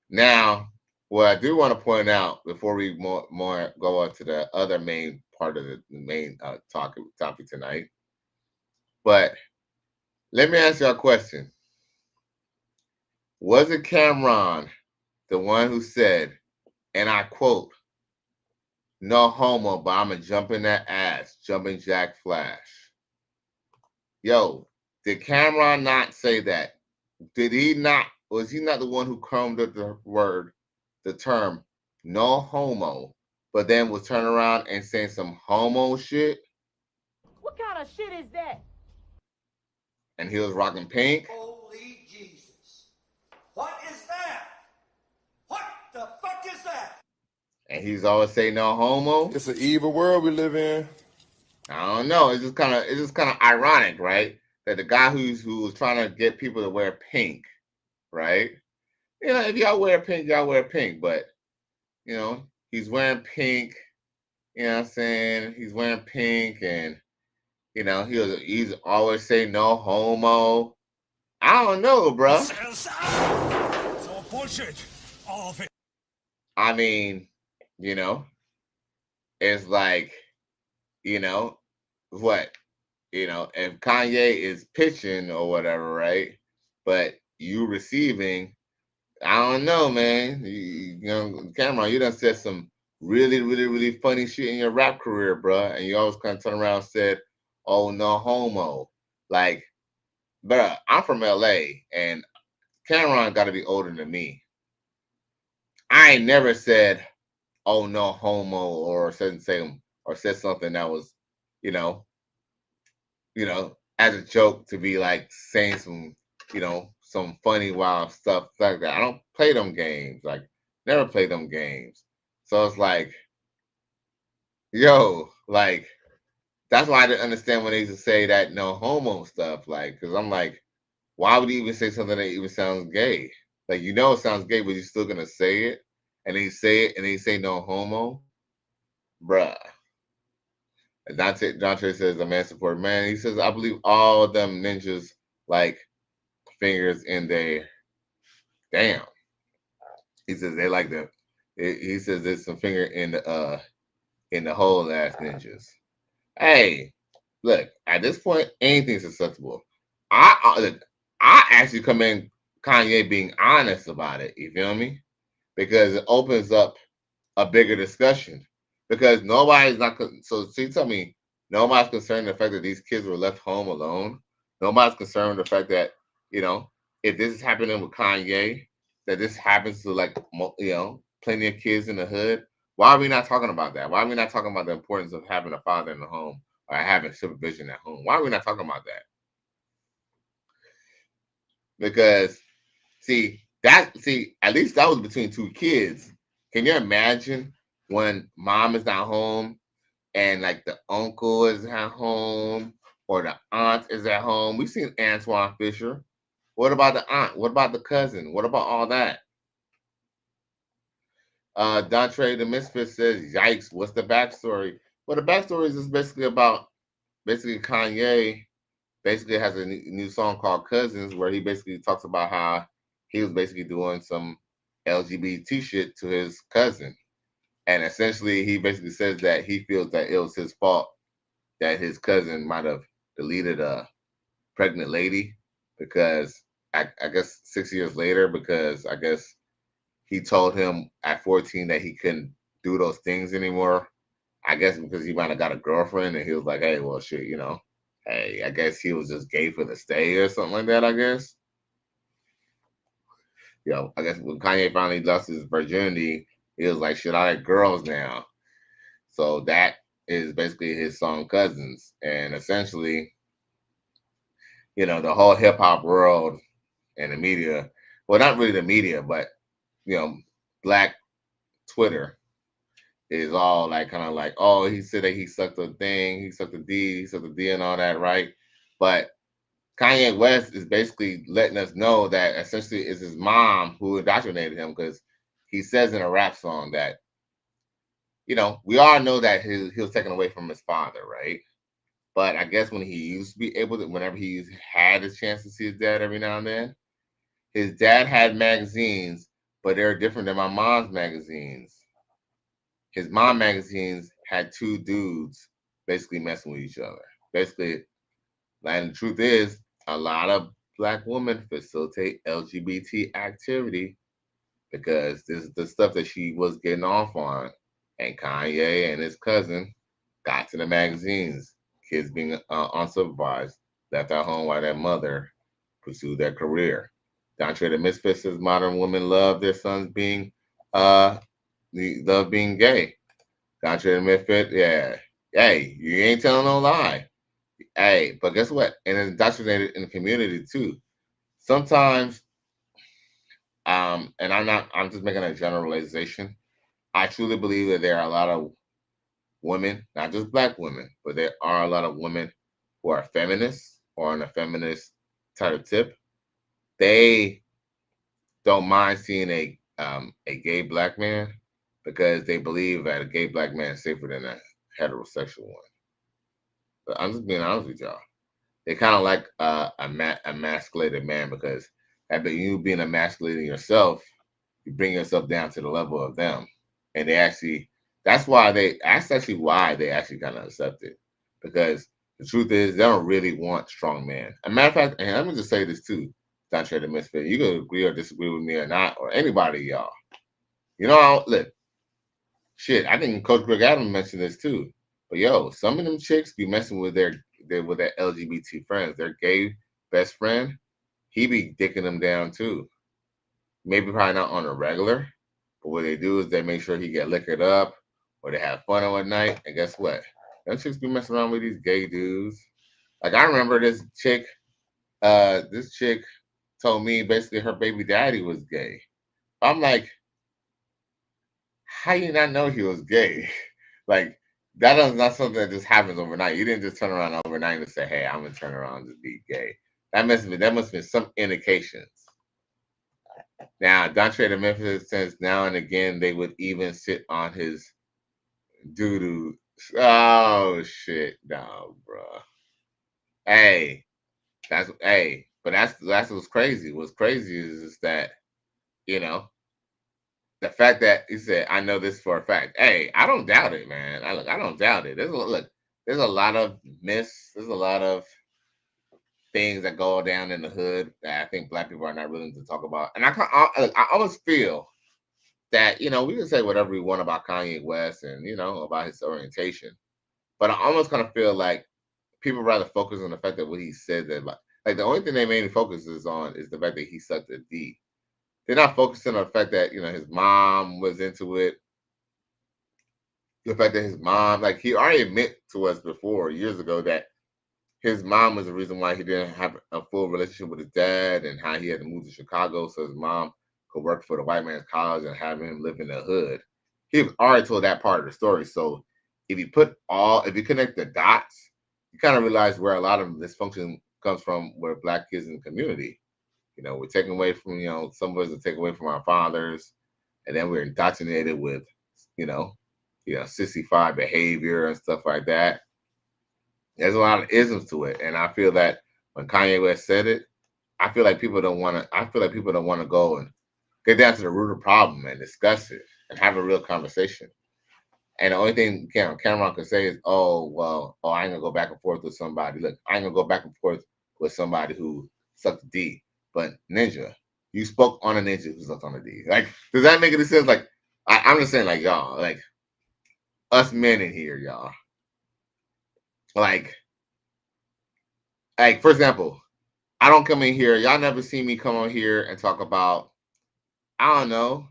Now, what I do want to point out before we more go on to the other main part of the main topic tonight, but let me ask you a question. Was it Camron, the one who said, and I quote, "No homo, but I'ma jump in that ass, jumping Jack Flash"? Yo, did Camron not say that? Did he not? Was he not the one who coined up the term "no homo," but then was turn around and saying some homo shit? What kind of shit is that? And he was rocking pink. Holy Jesus. What is that? What the fuck is that? And he's always saying no homo. It's an evil world we live in. I don't know. It's just kind of ironic, right? That the guy who was trying to get people to wear pink, right? If y'all wear pink, y'all wear pink. But he's wearing pink. You know what I'm saying? He's wearing pink, and he's always saying no homo. I don't know, bro. It's all bullshit. All of it. I mean, it's like, what? If Kanye is pitching or whatever, right? But you receiving, I don't know, man. Camron, you done said some really, really, really funny shit in your rap career, bro. And you always kind of turn around and said, "Oh, no homo." Like, bro, I'm from LA, and Camron got to be older than me. I ain't never said, "Oh, no homo," or said something that was, as a joke to be like saying some, some funny, wild stuff like that. I don't play them games. Like, never play them games. So it's like, yo, like, that's why I didn't understand when they used to say that no homo stuff. Like, because I'm like, why would he even say something that even sounds gay? Like, it sounds gay, but you're still going to say it. And then you say it, and then you say no homo. Bruh. And Dante says, a man support man. He says, I believe all of them ninjas like fingers in their damn. He says they like he says there's some finger in the whole ass ninjas. Hey, look, at this point, anything's acceptable. I actually commend Kanye being honest about it. You feel me? Because it opens up a bigger discussion. Because nobody's not so. So you tell me, nobody's concerned the fact that these kids were left home alone. Nobody's concerned the fact that if this is happening with Kanye, that this happens to plenty of kids in the hood. Why are we not talking about that? Why are we not talking about the importance of having a father in the home or having supervision at home? Why are we not talking about that? Because at least that was between two kids. Can you imagine when mom is not home and like the uncle is at home or the aunt is at home? We've seen Antoine Fisher. What about the aunt? What about the cousin? What about all that? Dontre the Misfit says, yikes, what's the backstory? Well, the backstory is just basically about Kanye basically has a new song called Cousins, where he basically talks about how he was basically doing some LGBT shit to his cousin. And essentially he basically says that he feels that it was his fault that his cousin might have deleted a pregnant lady because I guess 6 years later, because I guess he told him at 14 that he couldn't do those things anymore. I guess because he might have got a girlfriend and he was like, hey, well, shit, hey, I guess he was just gay for the stay or something like that, I guess. I guess when Kanye finally lost his virginity, he was like, shit, I like girls now. So that is basically his song Cousins. And essentially, the whole hip hop world and the media, well, not really the media, but, Black Twitter is all like kind of like, oh, he said that he sucked a thing, he sucked a D, he sucked a D and all that, right? But Kanye West is basically letting us know that essentially it's his mom who indoctrinated him, because he says in a rap song that, we all know that he was taken away from his father, right? But I guess when he used to be able to, whenever he had a chance to see his dad every now and then, his dad had magazines, but they're different than my mom's magazines. His mom magazines had two dudes basically messing with each other. Basically, and the truth is, a lot of Black women facilitate LGBT activity because this is the stuff that she was getting off on. And Kanye and his cousin got to the magazines. Kids being unsupervised, left at home while their mother pursued their career. Dontre the Misfit says modern women love their sons being being gay. Dontre the Misfit, yeah. Hey, you ain't telling no lie. Hey, but guess what? And it's indoctrinated in the community too. Sometimes, and I'm just making a generalization. I truly believe that there are a lot of women, not just Black women, but there are a lot of women who are feminists or on a feminist type of tip. They don't mind seeing a gay Black man because they believe that a gay Black man is safer than a heterosexual one. But I'm just being honest with y'all. They kind of like a emasculated man, because you being emasculating yourself, you bring yourself down to the level of them. And that's actually why they actually kind of accept it. Because the truth is, they don't really want strong men. As a matter of fact, and let me just say this too, Dontre the Misfit, you can agree or disagree with me or not, or anybody, y'all. Look, shit, I think Coach Greg Adams mentioned this too. But some of them chicks be messing with their LGBT friends. Their gay best friend, he be dicking them down too. Maybe probably not on a regular, but what they do is they make sure he get liquored up or they have fun one night. And guess what? Them chicks be messing around with these gay dudes. Like I remember this chick told me basically her baby daddy was gay. I'm like, how you not know he was gay? Like, that is not something that just happens overnight. You didn't just turn around overnight and say, hey, I'm gonna turn around and just be gay. That must have been some indications. Now, Dontre the Memphis says now and again they would even sit on his doo-doo. Oh shit, no, bro. Hey, but that's what's crazy. What's crazy is that, the fact that he said, I know this for a fact. Hey, I don't doubt it, man. I don't doubt it. Look, there's a lot of myths. There's a lot of things that go down in the hood that I think Black people are not willing to talk about. And I always feel that, we can say whatever we want about Kanye West and, about his orientation. But I almost kind of feel like people rather focus on the fact that what he said that, like the only thing they mainly focus on is the fact that he sucked a D. They're not focusing on the fact that, his mom was into it. The fact that his mom, like he already admitted to us before years ago that his mom was the reason why he didn't have a full relationship with his dad and how he had to move to Chicago so his mom could work for the white man's college and have him live in the hood. He already told that part of the story. So if you connect the dots, you kind of realize where a lot of dysfunction comes from with Black kids in the community. We're taken away from, some of us are taken away from our fathers, and then we're indoctrinated with, sissified behavior and stuff like that. There's a lot of isms to it, and I feel that when Kanye West said it, I feel like people don't want to go and get down to the root of the problem and discuss it and have a real conversation. And the only thing Camron can say is, I ain't gonna go back and forth with somebody. Look, I ain't gonna go back and forth with somebody who sucked a D. But Ninja, you spoke on a ninja who sucked on a D. Like, does that make any sense? Like, I'm just saying, like, y'all, like, us men in here, y'all. Like, for example, I don't come in here. Y'all never see me come on here and talk about, I don't know,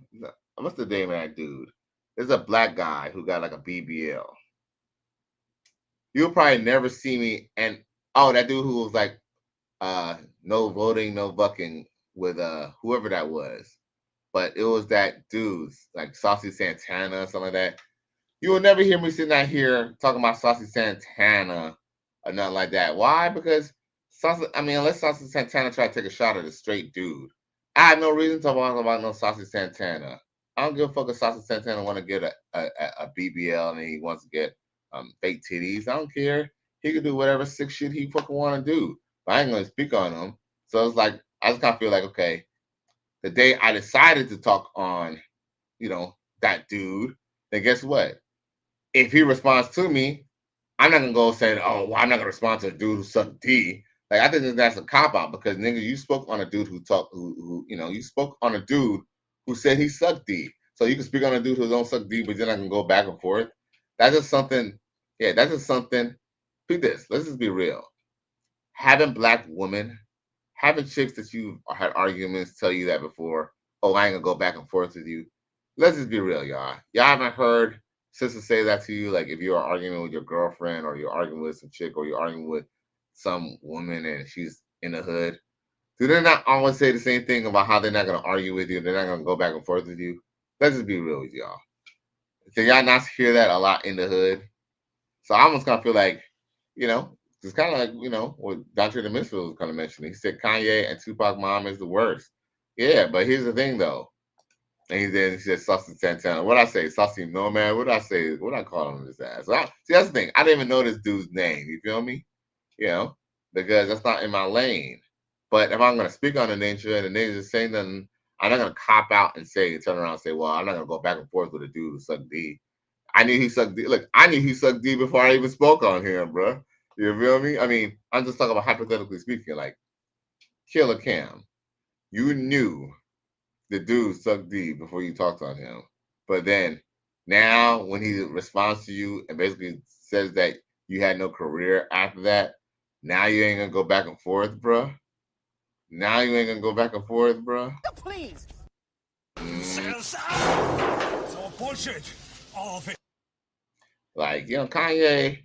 what's the name of that dude? There's a Black guy who got like a BBL. You'll probably never see me. And, that dude who was like, no voting, no bucking with whoever that was. But it was that dude's like Saucy Santana, something like that. You will never hear me sitting out here talking about Saucy Santana or nothing like that. Why? Because unless Saucy Santana try to take a shot at a straight dude, I have no reason to talk about no Saucy Santana. I don't give a fuck if Saucy Santana want to get a BBL and he wants to get fake titties. I don't care. He can do whatever sick shit he fucking want to do. But I ain't going to speak on him. So it's like, I just kind of feel like, okay, the day I decided to talk on, that dude, then guess what? If he responds to me, I'm not going to go say, I'm not going to respond to a dude who sucked D. Like, I think that's a cop-out because, nigga, you spoke on a dude you spoke on a dude who said he sucked D. So you can speak on a dude who don't suck D, but you're not going to go back and forth. That's just something, Pick this. Let's just be real. Having Black women, having chicks that you've had arguments tell you that before, I ain't going to go back and forth with you. Let's just be real, y'all. Y'all haven't heard sisters say that to you, like if you're arguing with your girlfriend or you're arguing with some chick or you're arguing with some woman and she's in the hood. Do they not always say the same thing about how they're not going to argue with you? They're not going to go back and forth with you? Let's just be real with y'all. So y'all not hear that a lot in the hood? So I almost kind of feel like, it's kind of like, what Dr. DeMisfit was kind of mentioning. He said Kanye and Tupac mom is the worst. Yeah, but here's the thing, though. And he said Saucy Santana. What I say? Saucy Nomad? What I say? What I call him his ass? See, that's the thing. I didn't even know this dude's name. You feel me? Because that's not in my lane. But if I'm going to speak on the ninja and the ninja's saying nothing, I'm not going to cop out and turn around and say, well, I'm not going to go back and forth with a dude who sucked D. I knew he sucked D. Look, I knew he sucked D before I even spoke on him, bro. You feel me? I mean, I'm just talking about hypothetically speaking. Like, Killer Cam, you knew the dude sucked D before you talked on him. But then, now, when he responds to you and basically says that you had no career after that, now you ain't going to go back and forth, bro? Now you ain't going to go back and forth, bro? Please. So bullshit. All of it. Like, Kanye,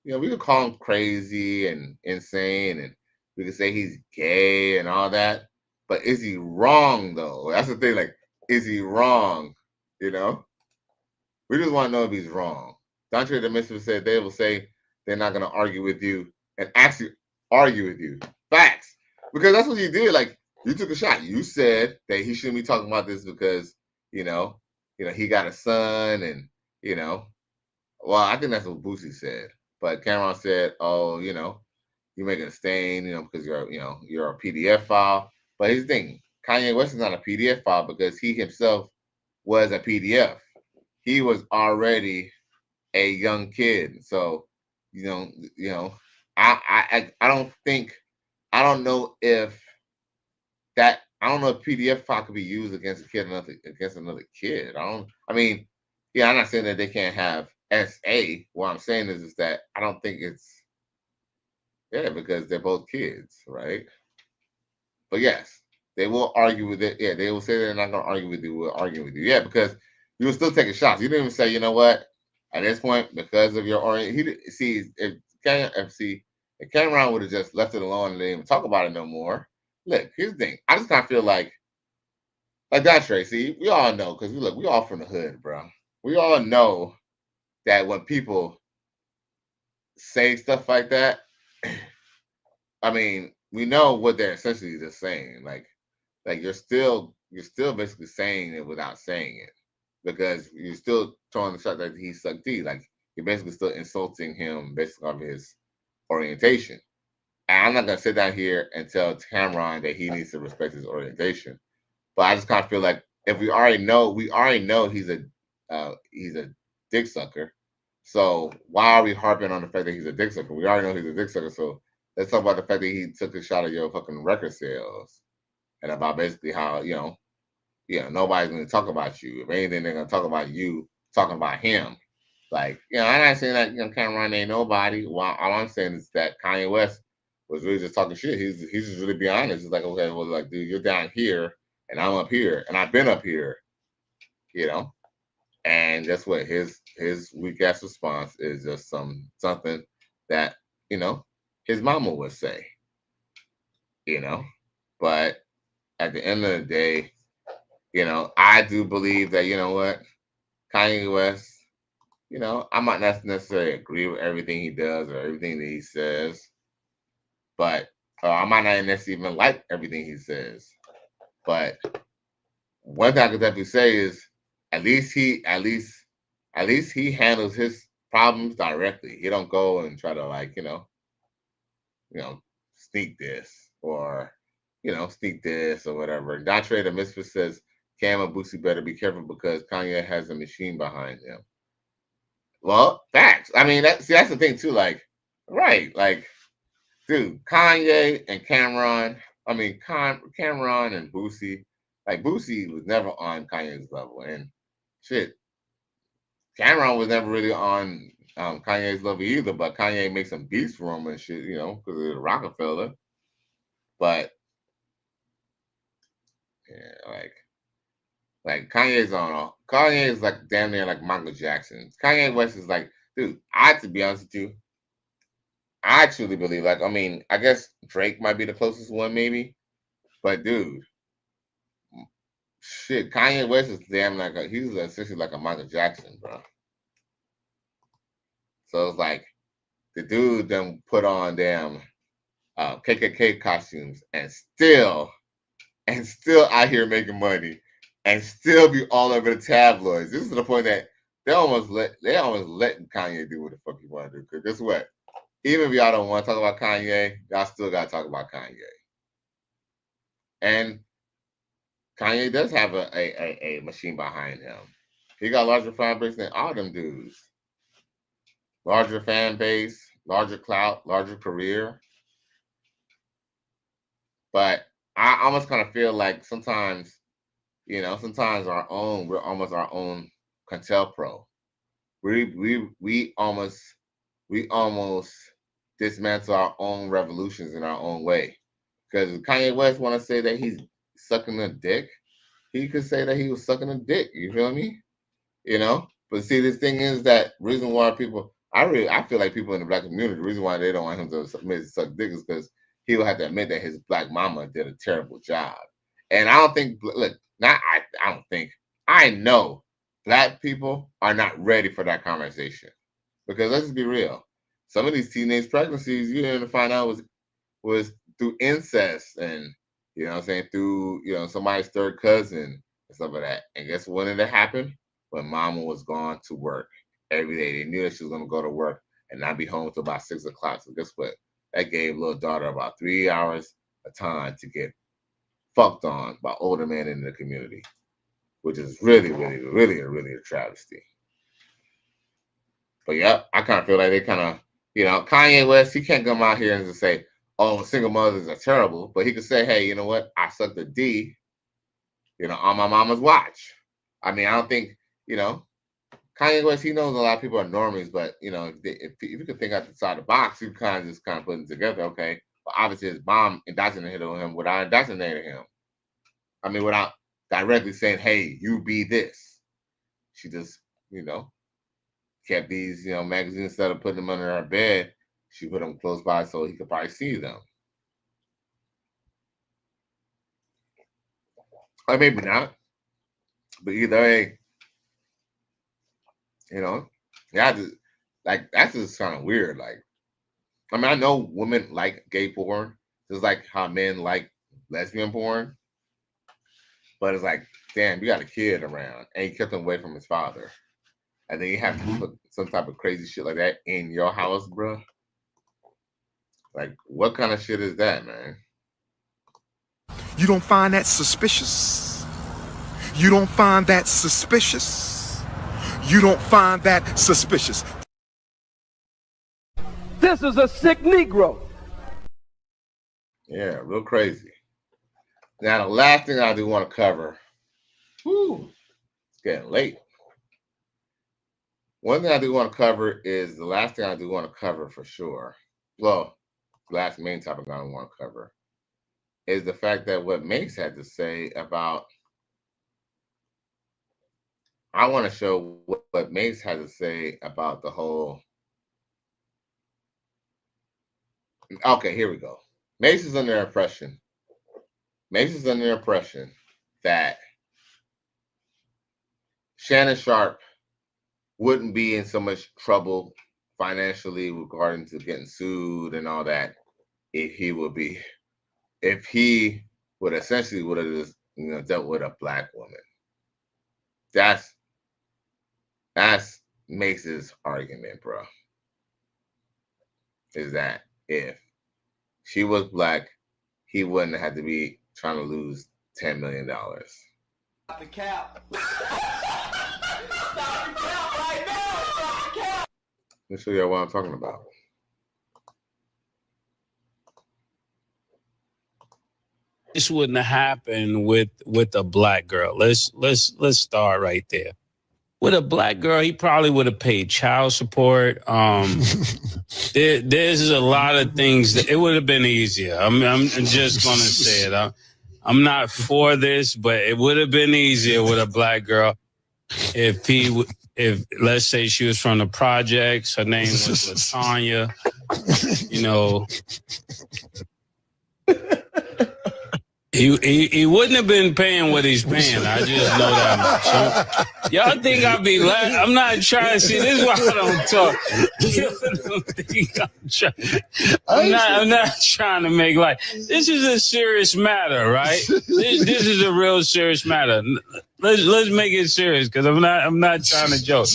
we could call him crazy and insane, and we could say he's gay and all that. But is he wrong, though? That's the thing. Like, is he wrong? We just want to know if he's wrong. Dante the Misfit said they will say they're not going to argue with you and actually argue with you. Facts. Because that's what you did. Like, you took a shot. You said that he shouldn't be talking about this because, he got a son and, well, I think that's what Boosie said. But Cameron said, you're making a stain, because you're a PDF file. But here's the thing, Kanye West is not a PDF file because he himself was a PDF. He was already a young kid. So, I don't know if PDF file could be used against another kid. I'm not saying that they can't have SA. What I'm saying is that I don't think it's because they're both kids, right? But yes, they will argue with it. Yeah, they will say they're not going to argue with you. We'll argue with you. Yeah, because you were still taking shots. You didn't even say, you know what? At this point, because of your orientation, if Camron would have just left it alone and didn't even talk about it no more. Look, here's the thing. I just kind of feel like that, Tracy. We all know because we all from the hood, bro. We all know that when people say stuff like that, we know what they're essentially just saying. Like you're still basically saying it without saying it because you're still throwing the shot that he sucked D. Like you're basically still insulting him based on his orientation. And I'm not gonna sit down here and tell Camron that he needs to respect his orientation. But I just kind of feel like if we already know he's a dick sucker. So why are we harping on the fact that he's a dick sucker? We already know he's a dick sucker. So let's talk about the fact that he took a shot at your fucking record sales and about basically how nobody's gonna talk about you. If anything, they're gonna talk about you talking about him. Like I'm not saying that Camron ain't nobody. Well, all I'm saying is that Kanye West was really just talking shit. He's just really being honest. It's like, okay, well, like, dude, you're down here and I'm up here and I've been up here, and that's what his weak ass response is just something that his mama would say, but at the end of the day, I do believe that Kanye West, I might not necessarily agree with everything he does or everything that he says, but I might not necessarily even like everything he says. But one thing I can definitely say is at least he handles his problems directly. He don't go and try to sneak this or sneak this or whatever. Dontre the Misfit says Cam and Boosie better be careful because Kanye has a machine behind him. Well, facts. That's the thing too. Like, right, like, dude, Kanye and Camron. Camron and Boosie. Like, Boosie was never on Kanye's level, and shit, Camron was never really on Kanye's level either. But Kanye makes some beats for him and shit, because of the Rockefeller. But yeah, like Kanye's Kanye is like damn near like Michael Jackson. Kanye West is like, dude, to be honest with you, I truly believe, I guess Drake might be the closest one, maybe. But dude, shit, Kanye West is damn he's essentially like a Michael Jackson, bro. So it's like the dude then put on damn KKK costumes and still out here making money and still be all over the tabloids. This is the point that they almost let Kanye do what the fuck he want to do. Because guess what? Even if y'all don't want to talk about Kanye, y'all still got to talk about Kanye. And Kanye does have a machine behind him. He got larger fan base than all them dudes. Larger fan base, larger clout, larger career. But I almost kind of feel like sometimes we're almost our own COINTELPRO. We almost dismantle our own revolutions in our own way. Because if Kanye West want to say that he's sucking a dick, he could say that he was sucking a dick. You feel me? But see, this thing is that reason why I feel like people in the black community, the reason why they don't want him to suck dick is because he will have to admit that his black mama did a terrible job. And I don't think, I know black people are not ready for that conversation. Because let's just be real. Some of these teenage pregnancies you're going to find out was through incest and, through, somebody's third cousin and stuff like that. And guess when did it happen? When mama was gone to work every day. They knew that she was going to go to work and not be home until about 6 o'clock. So guess what? That gave little daughter about 3 hours of time to get fucked on by older men in the community, which is really, really, really, really a travesty. But yeah, I kind of feel like they kind of, Kanye West, he can't come out here and just say, oh, single mothers are terrible. But he could say, hey, you know what? I sucked a D, on my mama's watch. I mean, I don't think, Kanye West, he knows a lot of people are normies, but, if you could think outside the box, you kind of put it together, okay? But obviously his mom indoctrinated him without indoctrinating him. I mean, without directly saying, hey, you be this. She just, kept these, magazines instead of putting them under her bed. She put them close by so he could probably see them. Or maybe not. But either way, that's just kind of weird. Like, I mean, I know women like gay porn, just like how men like lesbian porn. But it's like, damn, you got a kid around, and he kept him away from his father. And then you have to put some type of crazy shit like that in your house, bro. Like, what kind of shit is that, man? You don't find that suspicious? You don't find that suspicious? You don't find that suspicious? This is a sick Negro. Yeah, real crazy. Now, the last thing I do want to cover. Whew, it's getting late. One thing I do want to cover is the last thing I do want to cover for sure. Well, the last main topic I want to cover is the fact that what Mase had to say about. I want to show what Mase had to say about the whole. Okay, here we go. Mase is under the impression that Shannon Sharpe wouldn't be in so much trouble financially regarding to getting sued and all that if he would essentially would have just dealt with a black woman. That's Mace's argument, bro. Is that if she was black, he wouldn't have to be trying to lose $10 million. Stop the cap. Let me show you what I'm talking about. This wouldn't have happened with a black girl. Let's start right there. With a black girl, he probably would have paid child support. There's a lot of things that it would have been easier. I'm just gonna say it. I'm not for this, but it would have been easier with a black girl if let's say she was from the projects, her name was LaTanya, He wouldn't have been paying what he's paying. I just know that much. So, y'all think I'll be laughing? I'm not trying to see. This is why I don't talk. I'm not trying to make light. This is a serious matter, right? This is a real serious matter. Let's make it serious because I'm not trying to joke.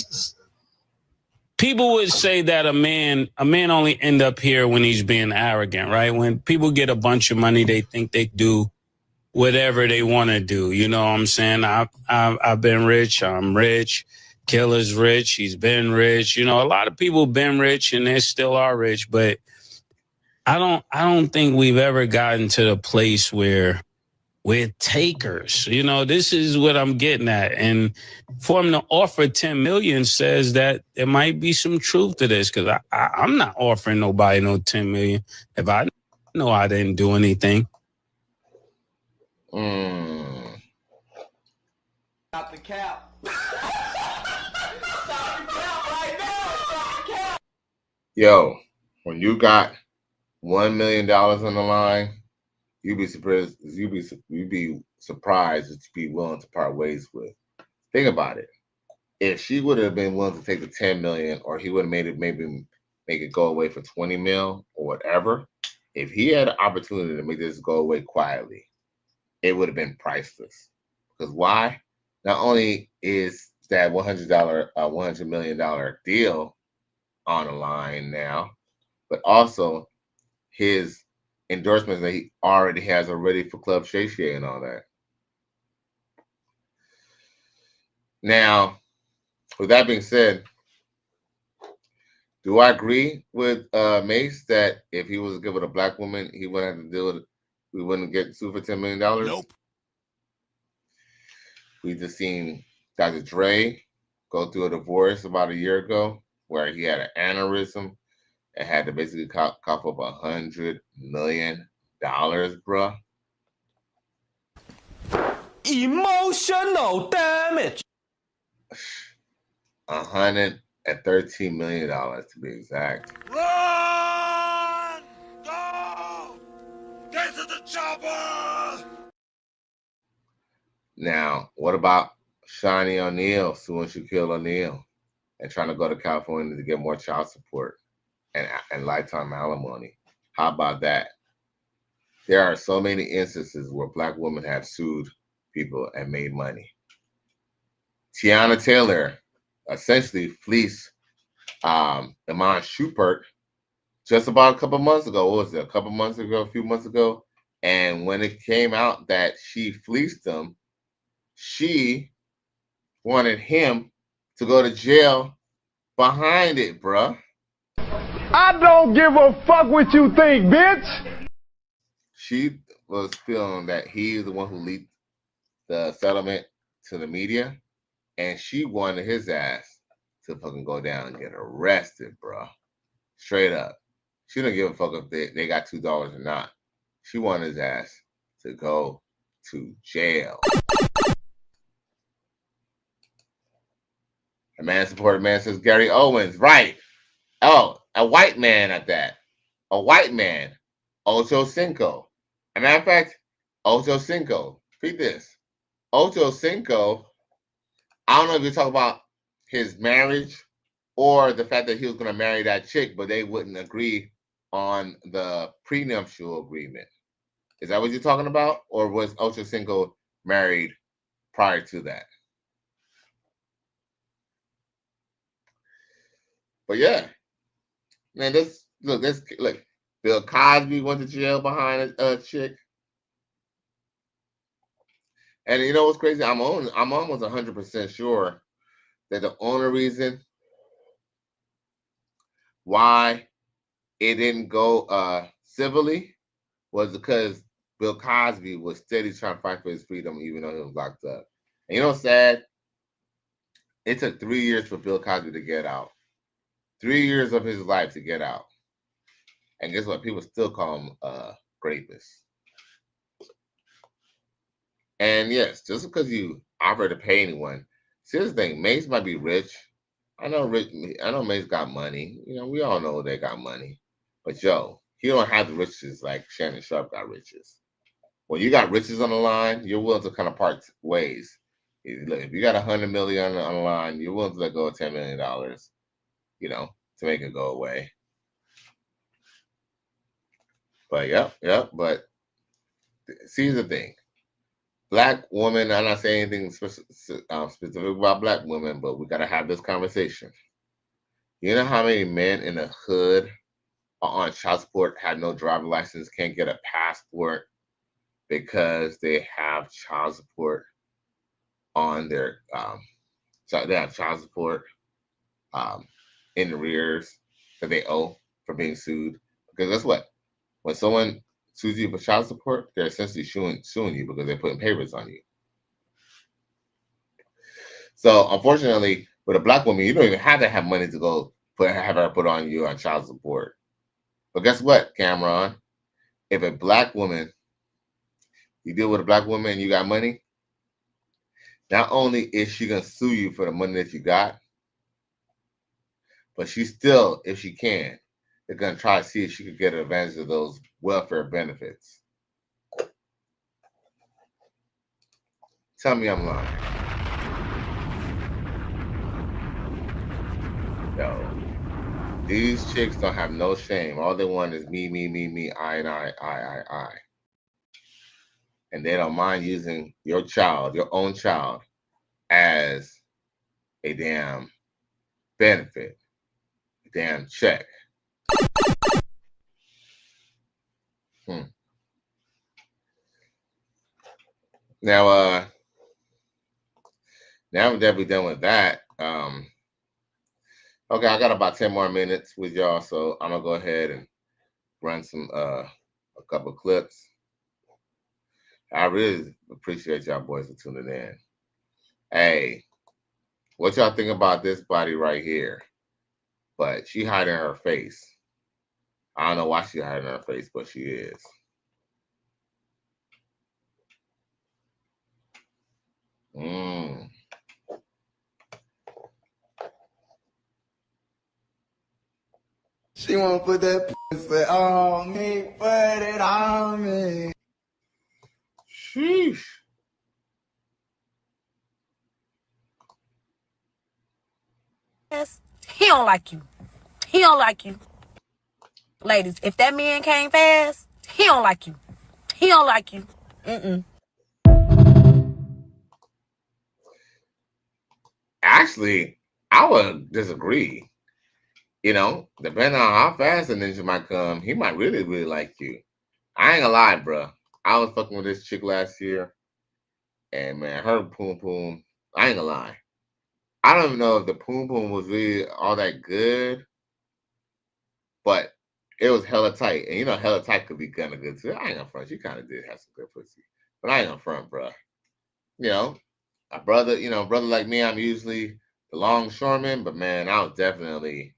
People would say that a man only end up here when he's being arrogant, right? When people get a bunch of money, they think they do whatever they want to do. You know what I'm saying? I've been rich. I'm rich. Killer's rich. He's been rich. A lot of people been rich and they still are rich, but I don't think we've ever gotten to the place where we're takers. This is what I'm getting at. And for him to offer 10 million says that there might be some truth to this, because I'm not offering nobody no 10 million if I know I didn't do anything. Stop the cap. Yo, when you got $1 million on the line, you'd be surprised that you'd be willing to part ways with. Think about it. If she would have been willing to take the 10 million, or he would have made it make it go away for 20 mil or whatever, if he had an opportunity to make this go away quietly, it would have been priceless. Because why? Not only is that $100 million deal on the line now, but also his endorsements that he already has for Club Shay Shay and all that. Now, with that being said, Do I agree with Mase that if he was given a black woman, he wouldn't have to deal with it? We wouldn't get sued for $10 million? Nope. We just seen Dr. Dre go through a divorce about a year ago where he had an aneurysm and had to basically cough up $100 million, bruh. Emotional damage. $113 million to be exact. Run! Go! Get to the chopper! Now, what about Shawnee O'Neal suing Shaquille O'Neal and trying to go to California to get more child support and lifetime alimony? How about that? There are so many instances where black women have sued people and made money. Tiana Taylor essentially fleeced Iman Shumpert just about a couple months ago. What was it? A few months ago. And when it came out that she fleeced him, she wanted him to go to jail behind it, bruh. I don't give a fuck what you think, bitch. She was feeling that he's the one who leaked the settlement to the media, and she wanted his ass to fucking go down and get arrested, bruh. Straight up. She didn't give a fuck if they got $2 or not. She wanted his ass to go to jail. A man supported man says Gary Owens. Right. Oh, a white man at that. A white man. Ocho Cinco. As a matter of fact, Ocho Cinco. Read this. Ocho Cinco, I don't know if you're talking about his marriage or the fact that he was going to marry that chick, but they wouldn't agree on the prenuptial agreement. Is that what you're talking about? Or was Ocho Cinco married prior to that? But yeah, man, look. Bill Cosby went to jail behind a chick, and you know what's crazy? I'm almost 100% sure that the only reason why it didn't go civilly was because Bill Cosby was steady trying to fight for his freedom, even though he was locked up. And you know what's sad? It took 3 years for Bill Cosby to get out. 3 years of his life to get out. And guess what? People still call him rapist. And yes, just because you offer to pay anyone. See, this thing, Mase might be rich. I know Mase got money. You know, we all know they got money. But yo, he don't have the riches like Shannon Sharpe got riches. When you got riches on the line, you're willing to kind of part ways. If you got $100 million on the line, you're willing to let go of $10 million, you know, to make it go away. But yep. But see the thing, black woman. I'm not saying anything specific about black women, but we gotta have this conversation. You know how many men in the hood are on child support, have no driver's license, can't get a passport because they have child support on their they have child support in arrears that they owe for being sued. Because guess what? When someone sues you for child support, they're essentially suing you because they're putting papers on you. So unfortunately, with a black woman, you don't even have to have money to go have her put on you on child support. But guess what, Camron? If a black woman, you deal with a black woman and you got money, not only is she gonna sue you for the money that you got, but she still, if she can, they're gonna try to see if she could get advantage of those welfare benefits. Tell me I'm lying. Yo, these chicks don't have no shame. All they want is me, I, and I. And they don't mind using your child, your own child, as a damn benefit, a damn check. Now that we're done with that, Okay, I got about 10 more minutes with y'all, so I'm gonna go ahead and run some a couple clips. I really appreciate y'all boys for tuning in. Hey, what y'all think about this body right here? But she hiding her face. I don't know why she hiding her face, but she is. She wanna put that pussy on me, put it on me. Sheesh. He don't like you. He don't like you. Ladies, if that man came fast, he don't like you. He don't like you. Actually, I would disagree. You know, depending on how fast the ninja might come, he might really, really like you. I ain't gonna lie, bro. I was fucking with this chick last year, and man, her poom poom, I ain't gonna lie. I don't even know if the poom poom was really all that good, but it was hella tight. And you know, hella tight could be kind of good too. I ain't gonna front. She kind of did have some good pussy, but I ain't gonna front, bro. You know, a brother, brother like me, I'm usually the longshoreman, but man, I was definitely.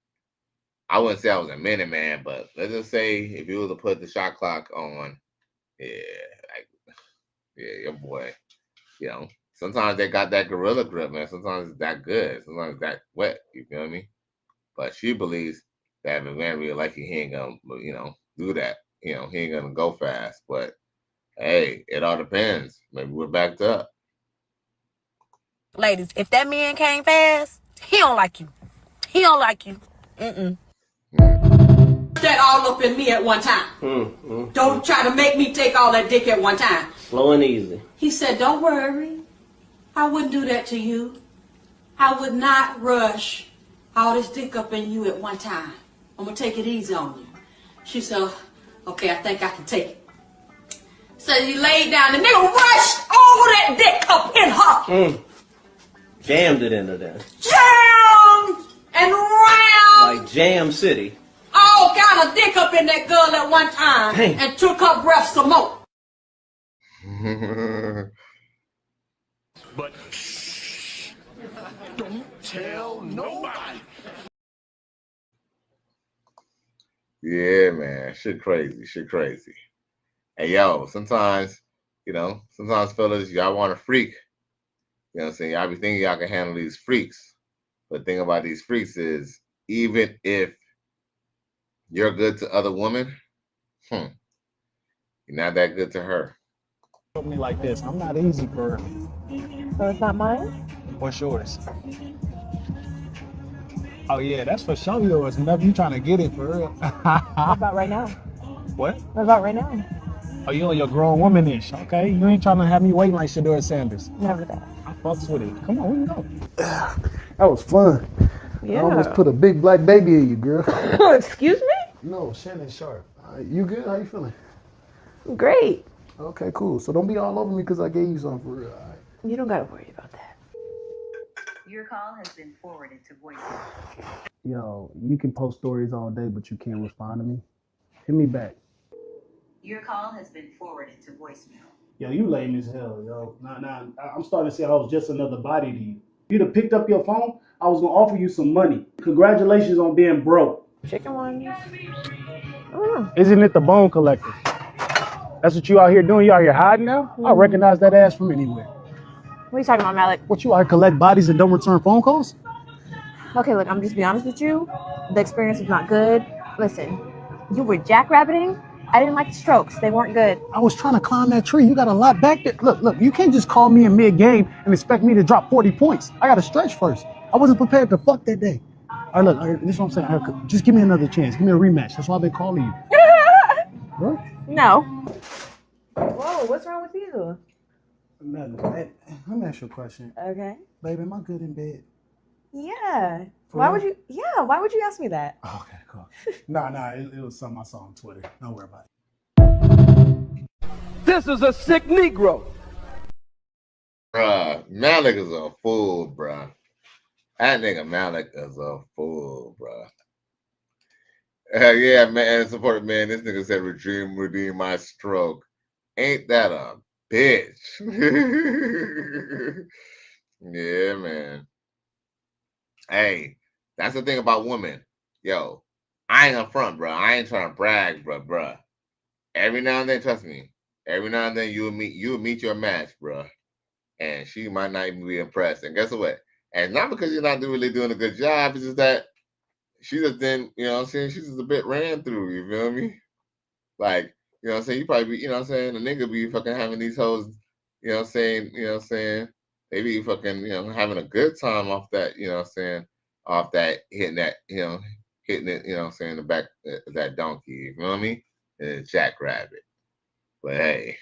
I wouldn't say I was a minute man, but let's just say if you were to put the shot clock on, yeah, your boy, sometimes they got that gorilla grip, man. Sometimes it's that good. Sometimes it's that wet. You feel me? But she believes that if a man really like you, he ain't gonna, do that. He ain't gonna go fast. But hey, it all depends. Maybe we're backed up. Ladies, if that man came fast, he don't like you. He don't like you. That all up in me at one time. Don't try to make me take all that dick at one time. Slow and easy. He said, don't worry. I wouldn't do that to you. I would not rush all this dick up in you at one time. I'm going to take it easy on you. She said, okay, I think I can take it. So he laid down. The nigga rushed over that dick up in her. Jammed it into there. Jammed and round. Like Jam City. All kind of dick up in that girl at one time. Dang. And took her breath some more. But shh, don't tell nobody. Yeah, man. Shit crazy. Hey, yo, sometimes fellas, y'all want a freak. You know what I'm saying? Y'all be thinking y'all can handle these freaks. But the thing about these freaks is, even if you're good to other women, you're not that good to her. Me like this. I'm not easy for her. So it's not mine? What's yours? Oh yeah, that's for sure yours. Whenever you trying to get it for real. What about right now? What? What about right now? Oh, you on your grown womanish, okay? You ain't trying to have me waiting like Shador Sanders. Never that. I fucks with it. Come on, we go. That was fun. Yeah. I almost put a big black baby in you, girl. Excuse me? No, Shannon Sharpe. You good? How you feeling? Great. Okay, cool. So don't be all over me because I gave you something for real. All right? You don't gotta worry about that. Your call has been forwarded to voicemail. Yo, you can post stories all day, but you can't respond to me. Hit me back. Your call has been forwarded to voicemail. Yo, you lame as hell, yo. Nah, I'm starting to see I was just another body to you. If you'd have picked up your phone, I was gonna offer you some money. Congratulations on being broke. Chicken ones? Isn't it the bone collector? That's what you out here doing? You out here hiding now? I recognize that ass from anywhere. What are you talking about, Malik? What, you out here collect bodies and don't return phone calls? Okay, look, I'm just be honest with you. The experience was not good. Listen, you were jackrabbiting. I didn't like the strokes. They weren't good. I was trying to climb that tree. You got a lot back there. Look, you can't just call me in mid-game and expect me to drop 40 points. I got to stretch first. I wasn't prepared to fuck that day. All right, look, this is what I'm saying. All right, just give me another chance. Give me a rematch. That's why I've been calling you. What? No. Whoa, what's wrong with you? Nothing. Let me ask you a question. Okay. Baby, am I good in bed? Yeah. For Why real? would you? Yeah. Why would you ask me that? Okay, cool. Nah, it was something I saw on Twitter. Don't worry about it. This is a sick Negro. Bruh, Malik is a fool, bruh. That nigga Malik is a fool, bro. Hell yeah, man. Supported man. This nigga said redeem my stroke. Ain't that a bitch? Yeah, man. Hey, that's the thing about women. Yo, I ain't up front, bro. I ain't trying to brag, bro. Every now and then, trust me. Every now and then you'll meet your match, bro. And she might not even be impressed. And guess what? And it's not because you're not really doing a good job. It's just that she just didn't, you know what I'm saying? She's just a bit ran through, you feel me? Like, you know what I'm saying? You probably be, you know what I'm saying? The nigga be fucking having these hoes, you know what I'm saying? You know what I'm saying? They be fucking, you know, having a good time off that, you know what I'm saying? Off that, hitting that, you know, hitting it, you know what I'm saying? The back of that donkey, you feel me? And it's jackrabbit. But hey.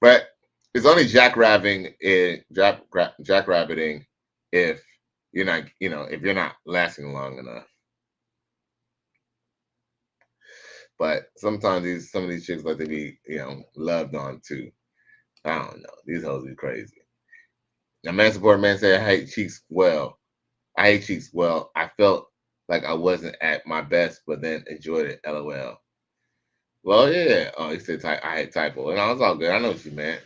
But it's only jackrabbiting if you're not, you know, if you're not lasting long enough. But sometimes some of these chicks like to be, you know, loved on too. I don't know. These hoes be crazy. Now, man support man said, I hate cheeks well. I felt like I wasn't at my best, but then enjoyed it. LOL. Well, yeah. Oh, he said I hate typo. And I was all good. I know what you meant.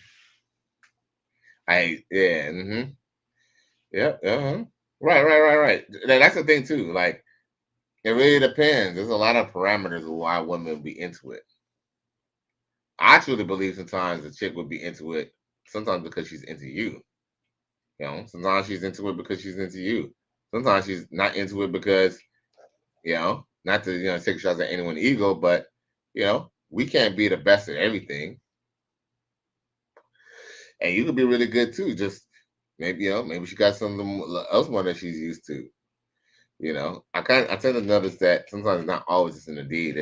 Yeah. Mm-hmm. Yep. Uh-huh. Right. That's the thing too. Like, it really depends. There's a lot of parameters of why women would be into it. I truly believe sometimes a chick would be into it sometimes because she's into you. You know, sometimes she's into it because she's into you. Sometimes she's not into it because, you know, not to, you know, take shots at anyone's ego, but, you know, we can't be the best at everything. And you could be really good too. Just maybe, you know, maybe she got something else more than she's used to. You know, I tend to notice that sometimes it's not always just in the deed.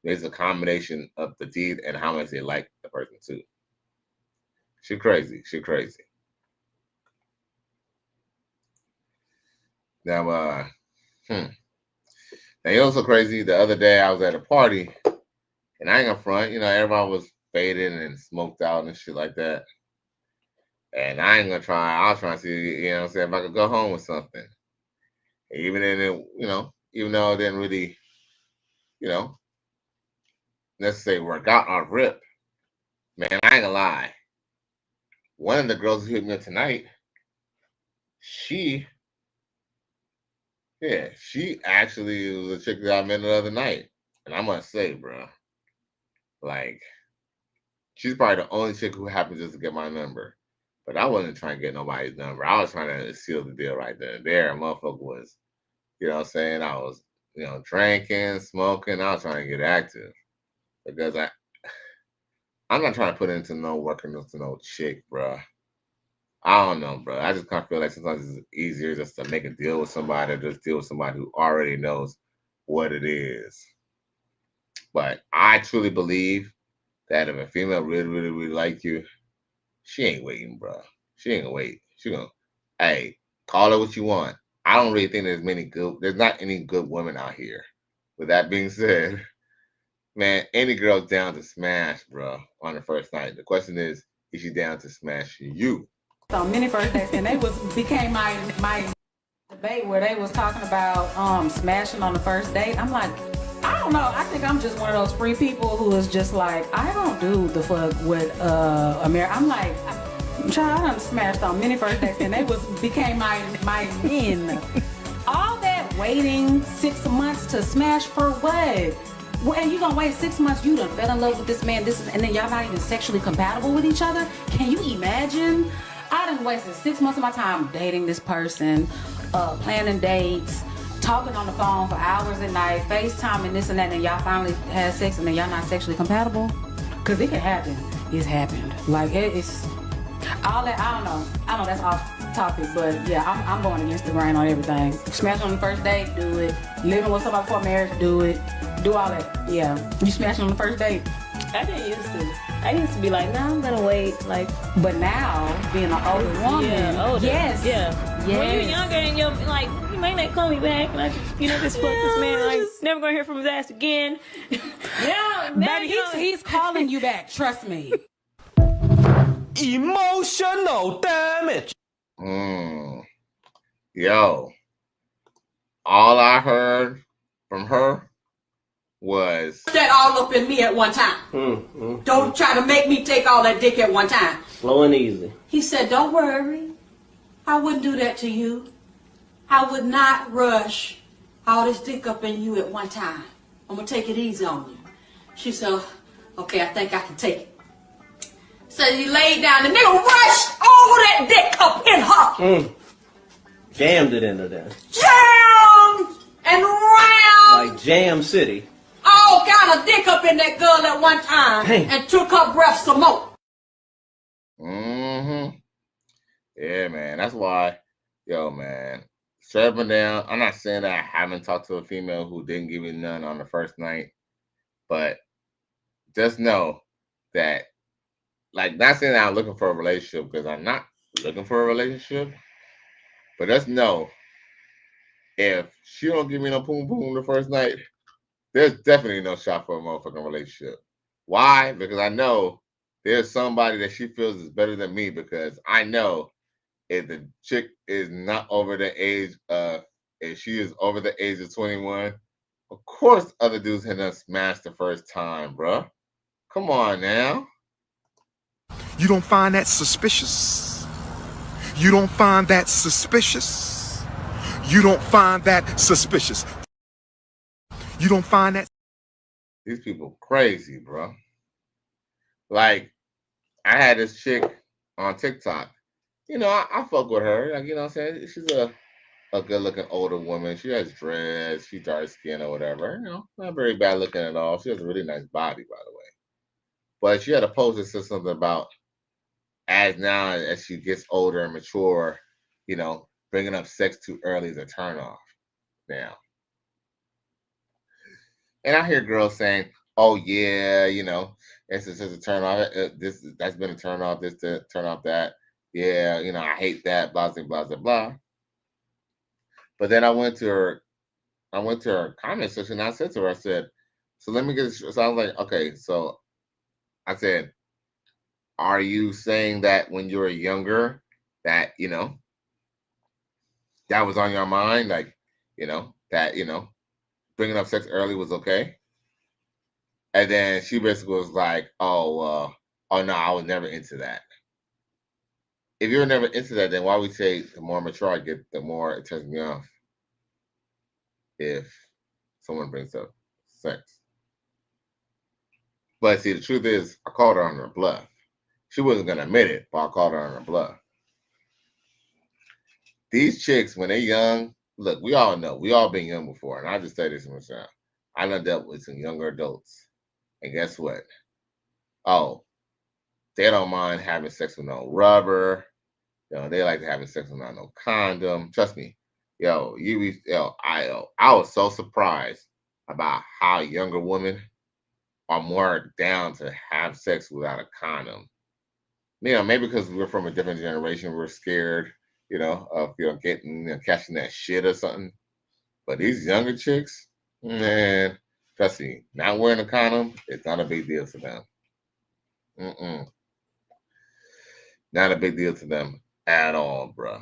There's a combination of the deed and how much they like the person too. She crazy. Now, now you know what's so crazy? The other day I was at a party, and I ain't gonna front. You know, everybody was faded and smoked out and shit like that. And I ain't gonna try. I was trying to see, you know, what I'm saying, if I could go home with something. Even in it, you know, even though it didn't really, you know, let's say work out on rip. Man, I ain't gonna lie. One of the girls who hit me up tonight, she actually was a chick that I met the other night. And I must say, bro, like, she's probably the only chick who happened just to get my number. But I wasn't trying to get nobody's number. I was trying to seal the deal right then and there. Motherfucker was, you know what I'm saying? I was, you know, drinking, smoking. I was trying to get active. Because I'm not trying to put into no work into no chick, bro. I don't know, bro. I just kind of feel like sometimes it's easier just to make a deal with somebody or just deal with somebody who already knows what it is. But I truly believe that if a female really like you, she ain't waiting, bro. She ain't gonna wait. She gonna, hey, call her what you want. I don't really think there's not any good women out here. With that being said, man, any girl's down to smash, bro, on the first night. The question is she down to smash you? So many first dates, and became my debate where they was talking about smashing on the first date. I'm like, I don't know. I think I'm just one of those free people who is just like, I don't do the fuck with America. I'm like, I done smashed on many first dates, and they became my men. All that waiting 6 months to smash for what? Well, and you gonna wait 6 months? You done fell in love with this man, and then y'all not even sexually compatible with each other? Can you imagine? I done wasted 6 months of my time dating this person, planning dates, talking on the phone for hours at night, FaceTime and this and that, and y'all finally had sex and then y'all not sexually compatible? Cause it can happen. It's happened. Like it's all that. I don't know. That's off topic, but yeah, I'm going against the grain on everything. Smash on the first date, do it. Living with somebody before marriage, do it. Do all that. Yeah. You smash on the first date. I didn't used to. I used to be like, nah, I'm gonna wait. Like, but now being an older woman, older. Yes. When you're younger and you're like, you might not call me back, and I just fuck this man. Like, never gonna hear from his ass again. Baby, he's calling you back. Trust me. Emotional damage. Yo, all I heard from her was that all up in me at one time. Don't try to make me take all that dick at one time. Slow and easy. He said, don't worry. I wouldn't do that to you. I would not rush all this dick up in you at one time. I'm going to take it easy on you. She said, okay, I think I can take it. So he laid down. The nigga rushed all that dick up in her. Jammed it into there. Jammed and round. Like Jam City. All kind of dick up in that girl at one time. Dang. And took her breath some more. Yeah, man. That's why, yo, man. Strap me down. I'm not saying that I haven't talked to a female who didn't give me none on the first night, but just know that, like, not saying that I'm looking for a relationship, because I'm not looking for a relationship, but just know if she don't give me no boom boom the first night, there's definitely no shot for a motherfucking relationship. Why? Because I know there's somebody that she feels is better than me, because I know if the chick is not over the age of, if she is over the age of 21, of course other dudes hit us smash the first time, bruh. Come on now. You don't find that suspicious? You don't find that suspicious? You don't find that suspicious? You don't find that? These people crazy, bro. Like, I had this chick on TikTok. You know, I fuck with her. Like, you know what I'm saying? She's a good-looking older woman. She has dreads. She dark skin or whatever. You know, not very bad looking at all. She has a really nice body, by the way. But she had a post that said something about as now as she gets older and mature, you know, bringing up sex too early is a turn off now. And I hear girls saying, "Oh yeah, you know, it's just a turn off. That's been a turn off. This to turn off that. Yeah, you know, I hate that. Blah blah blah blah blah." But then I went to her comment section. And I said to her, I said, "So let me get this." So I was like, "Okay." So I said, "Are you saying that when you were younger, that you know, that was on your mind, like, you know, that you know, bringing up sex early was okay?" And then she basically was like, oh no, I was never into that. If you were never into that, then why would we say the more mature I get, the more it turns me off if someone brings up sex? But see, the truth is, I called her on her bluff. She wasn't going to admit it, but I called her on her bluff. These chicks, when they're young, look, we all know. We all been young before. And I just say this to myself. I done dealt with some younger adults. And guess what? Oh, they don't mind having sex with no rubber. You know, they like to having sex without no condom. Trust me. I was so surprised about how younger women are more down to have sex without a condom. You know, maybe because we're from a different generation, we're scared, you know, of getting catching that shit or something. But these younger chicks, man, trust me, not wearing a condom is not a big deal to them. Not a big deal to them at all, bro.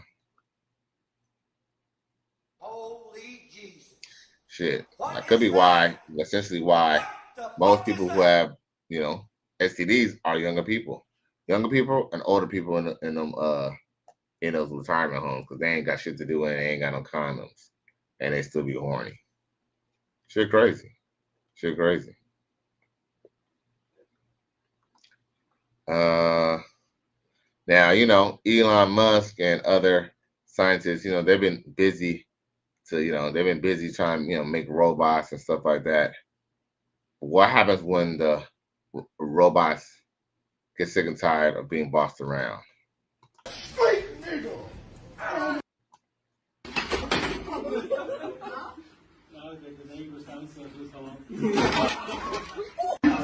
Holy Jesus. Shit. That could be why, essentially why most people who have, you know, STDs are younger people. Younger people and older people in those retirement homes, because they ain't got shit to do and they ain't got no condoms. And they still be horny. Shit crazy. Shit crazy. Now, you know, Elon Musk and other scientists, you know, they've been busy trying to, you know, make robots and stuff like that. What happens when the robots get sick and tired of being bossed around? Straight nigga. You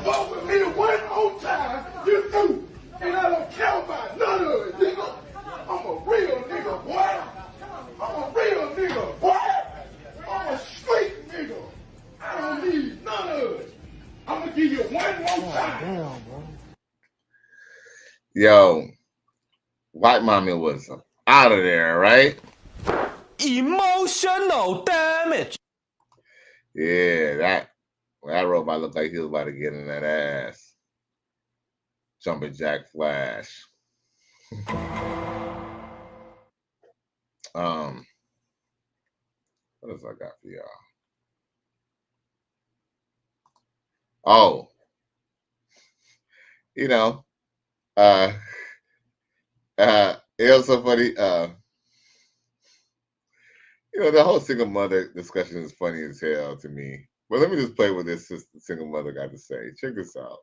fuck with me one more time, you through. And I don't care about none of it, nigga. I'm a real nigga, boy. I'm a real nigga, boy. I'm a straight nigga. I don't need none of it. I'm gonna give you one more time. Damn, bro. Yo, White Mommy was out of there, right? Emotional damage. Yeah, that robot looked like he was about to get in that ass. Jumping Jack Flash. What else I got for y'all? Oh, you know, it was so funny. The whole single mother discussion is funny as hell to me. But let me just play what this single mother got to say. Check this out.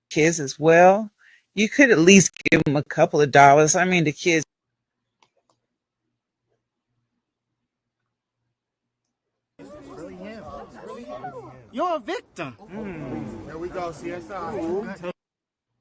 Kids as well. You could at least give them a couple of dollars. I mean, the kids. You're a victim. There we go, CSI.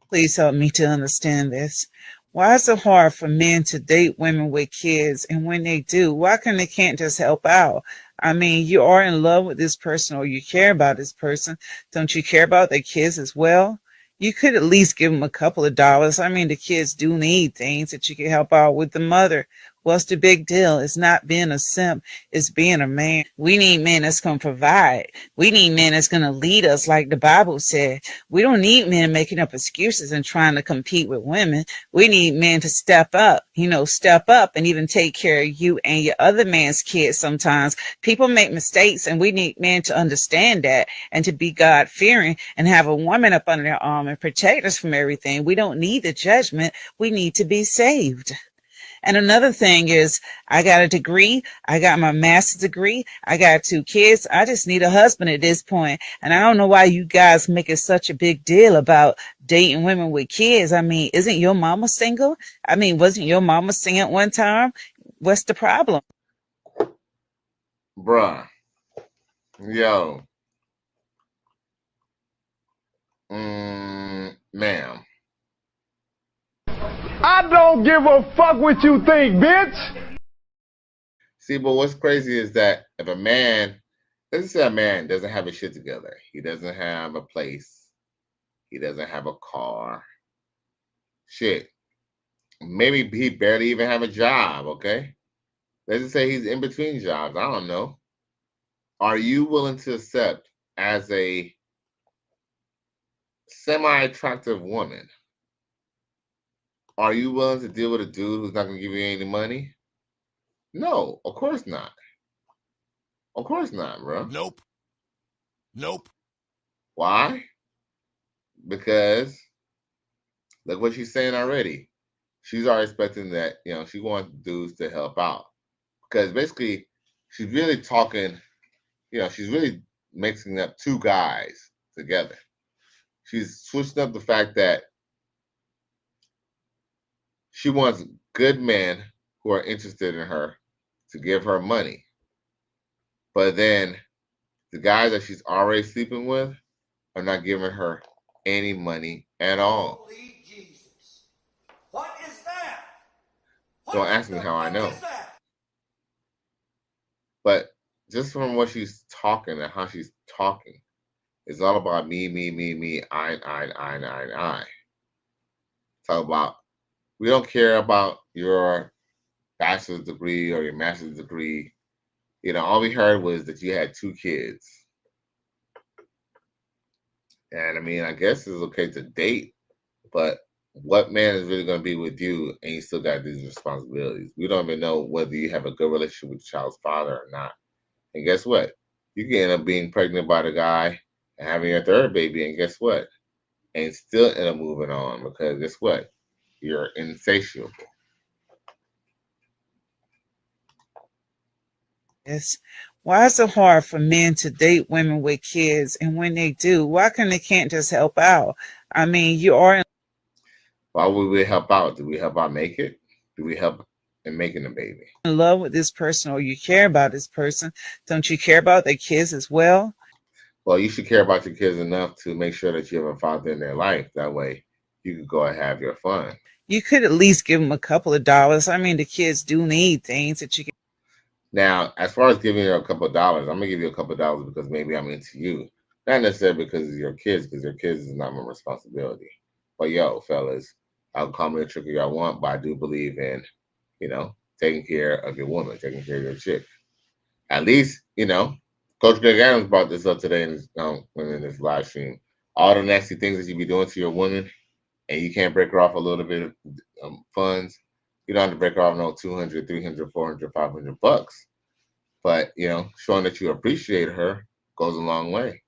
Please help me to understand this. Why is it hard for men to date women with kids? And when they do, why they can't just help out? I mean, you are in love with this person or you care about this person. Don't you care about their kids as well? You could at least give them a couple of dollars. I mean, the kids do need things that you can help out with the mother. What's the big deal? It's not being a simp. It's being a man. We need men that's going to provide. We need men that's going to lead us like the Bible said. We don't need men making up excuses and trying to compete with women. We need men to step up and even take care of you and your other man's kids sometimes. People make mistakes and we need men to understand that and to be God-fearing and have a woman up under their arm and protect us from everything. We don't need the judgment. We need to be saved. And another thing is, I got a degree. I got my master's degree. I got 2 kids. I just need a husband at this point. And I don't know why you guys make it such a big deal about dating women with kids. I mean, isn't your mama single? I mean, wasn't your mama single at one time? What's the problem? Bruh. Yo. Ma'am. I don't give a fuck what you think, bitch. See, but what's crazy is that if a man, let's say a man doesn't have his shit together, he doesn't have a place, he doesn't have a car, shit, maybe he barely even have a job, okay? Let's just say he's in between jobs, I don't know. Are you willing to accept as a semi-attractive woman? Are you willing to deal with a dude who's not going to give you any money? No, of course not. Of course not, bro. Nope. Nope. Why? Because look what she's saying already. She's already expecting that, she wants dudes to help out. Because basically, she's really talking, she's really mixing up 2 guys together. She's switching up the fact that she wants good men who are interested in her to give her money. But then the guys that she's already sleeping with are not giving her any money at all. Holy Jesus. What is that? Don't ask me how I know. But just from what she's talking and how she's talking, it's all about me, I. Talk about, we don't care about your bachelor's degree or your master's degree. All we heard was that you had 2 kids. And I mean, I guess it's okay to date, but what man is really going to be with you and you still got these responsibilities? We don't even know whether you have a good relationship with your child's father or not. And guess what? You can end up being pregnant by the guy and having your 3rd baby, and guess what? And still end up moving on because guess what? You're insatiable. Yes. Why is it hard for men to date women with kids? And when they do, why they can't just help out? I mean, you are. Why would we help out? Do we help out make it? Do we help in making a baby? In love with this person or you care about this person. Don't you care about their kids as well? Well, you should care about your kids enough to make sure that you have a father in their life. That way you can go and have your fun. You could at least give them a couple of dollars. I mean, the kids do need things that you can. Now, as far as giving you a couple of dollars, I'm going to give you a couple of dollars because maybe I'm into you. Not necessarily because of your kids, because your kids is not my responsibility. But yo, fellas, I'll call me a trigger I want, but I do believe in, taking care of your woman, taking care of your chick. At least, Coach Greg Adams brought this up today in this live stream. All the nasty things that you be doing to your woman, and you can't break her off a little bit of funds. You don't have to break her off no 200, 300, 400, 500 bucks. But, showing that you appreciate her goes a long way.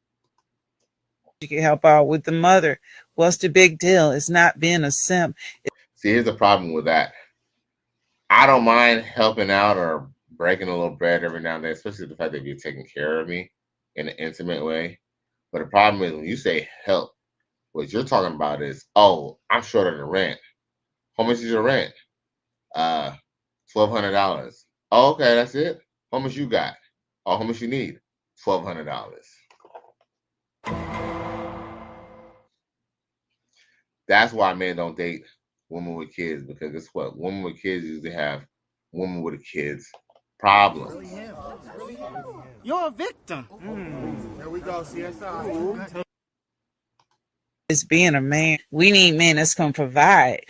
You can help out with the mother. What's the big deal? It's not being a simp. See, here's the problem with that. I don't mind helping out or breaking a little bread every now and then, especially the fact that you're taking care of me in an intimate way. But the problem is when you say help, what you're talking about is, oh, I'm short of the rent. How much is your rent? $1,200. Oh, okay, that's it. How much you got? Oh, how much you need? $1,200. That's why men don't date women with kids, because guess what? Women with kids usually have women with kids problems. You're a victim. There we go, CSI. It's being a man. We need men that's going to provide.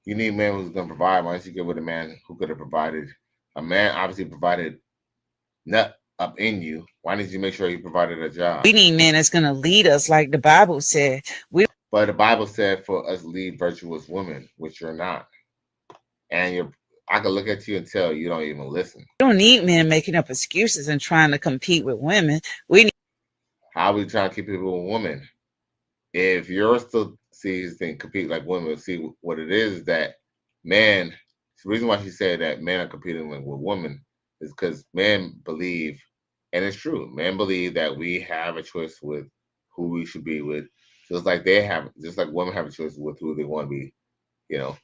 You need a man who's going to provide. Why don't you get with a man who could have provided? A man obviously provided nut up in you. Why didn't you make sure he provided a job? We need men that's going to lead us like the Bible said. But the Bible said for us to lead virtuous women, which you're not. And I can look at you and tell you don't even listen. We don't need men making up excuses and trying to compete with women. How are we trying to keep people with women? If you're still compete like women, see what it is that men, the reason why she said that men are competing with women is because men believe, and it's true, men believe that we have a choice with who we should be with. Just like women have a choice with who they want to be,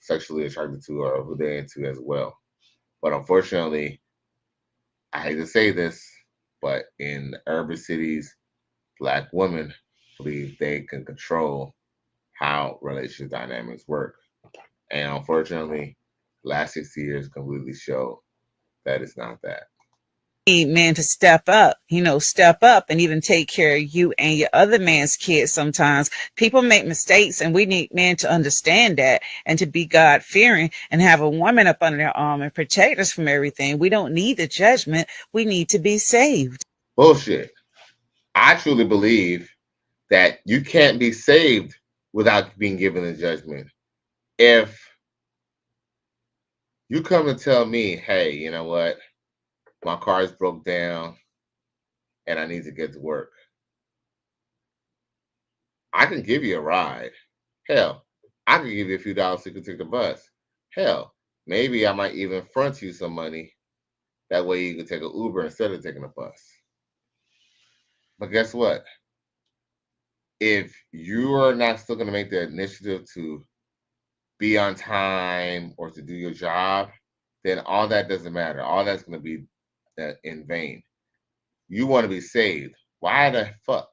sexually attracted to or who they're into as well. But unfortunately, I hate to say this, but in urban cities, Black women believe they can control how relationship dynamics work. And unfortunately, the last 60 years completely show that it's not that. Need men to step up and even take care of you and your other man's kids. Sometimes people make mistakes, and we need men to understand that and to be God-fearing and have a woman up under their arm and protect us from everything. We don't need the judgment. We need to be saved. Bullshit. I truly believe that you can't be saved without being given a judgment. If you come and tell me, hey, you know what? My car's broke down and I need to get to work, I can give you a ride. Hell, I can give you a few dollars so you can take the bus. Hell, maybe I might even front you some money. That way you can take an Uber instead of taking a bus. But guess what? If you are not still going to make the initiative to be on time or to do your job, then all that doesn't matter. All that's going to be in vain. You want to be saved. Why the fuck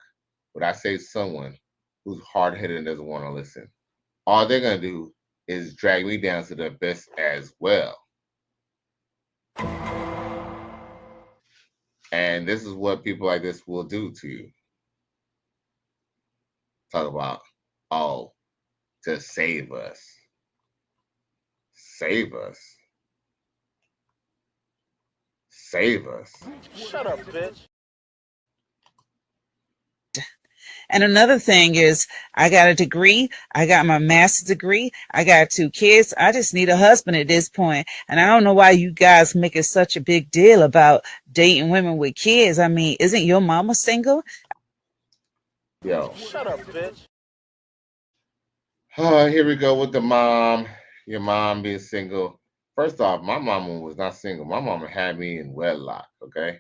would I save someone who's hard-headed and doesn't want to listen? All they're going to do is drag me down to the abyss as well. And this is what people like this will do to you. Talk about, to save us. Save us. Save us. Shut up, bitch. And another thing is, I got a degree. I got my master's degree. I got 2 kids. I just need a husband at this point. And I don't know why you guys make it such a big deal about dating women with kids. I mean, isn't your mama single? Yo. Shut up, bitch. Here we go with the mom. Your mom being single. First off, my mama was not single. My mama had me in wedlock, okay?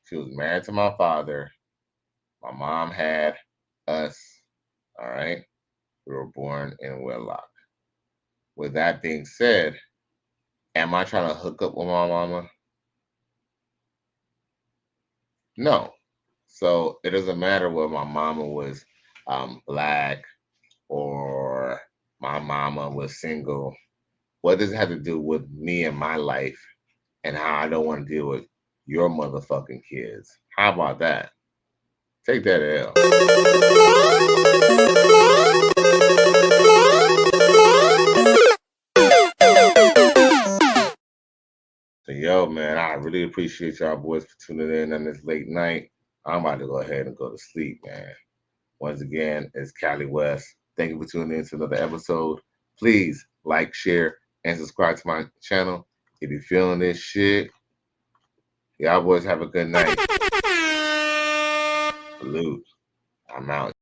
She was married to my father. My mom had us, all right? We were born in wedlock. With that being said, am I trying to hook up with my mama? No. So it doesn't matter whether my mama was Black or my mama was single. What does it have to do with me and my life and how I don't want to deal with your motherfucking kids? How about that? Take that L. man. I really appreciate y'all boys for tuning in on this late night. I'm about to go ahead and go to sleep, man. Once again, it's Cali West. Thank you for tuning in to another episode. Please like, share, and subscribe to my channel if you're feeling this shit. Y'all boys have a good night. Salute. I'm out.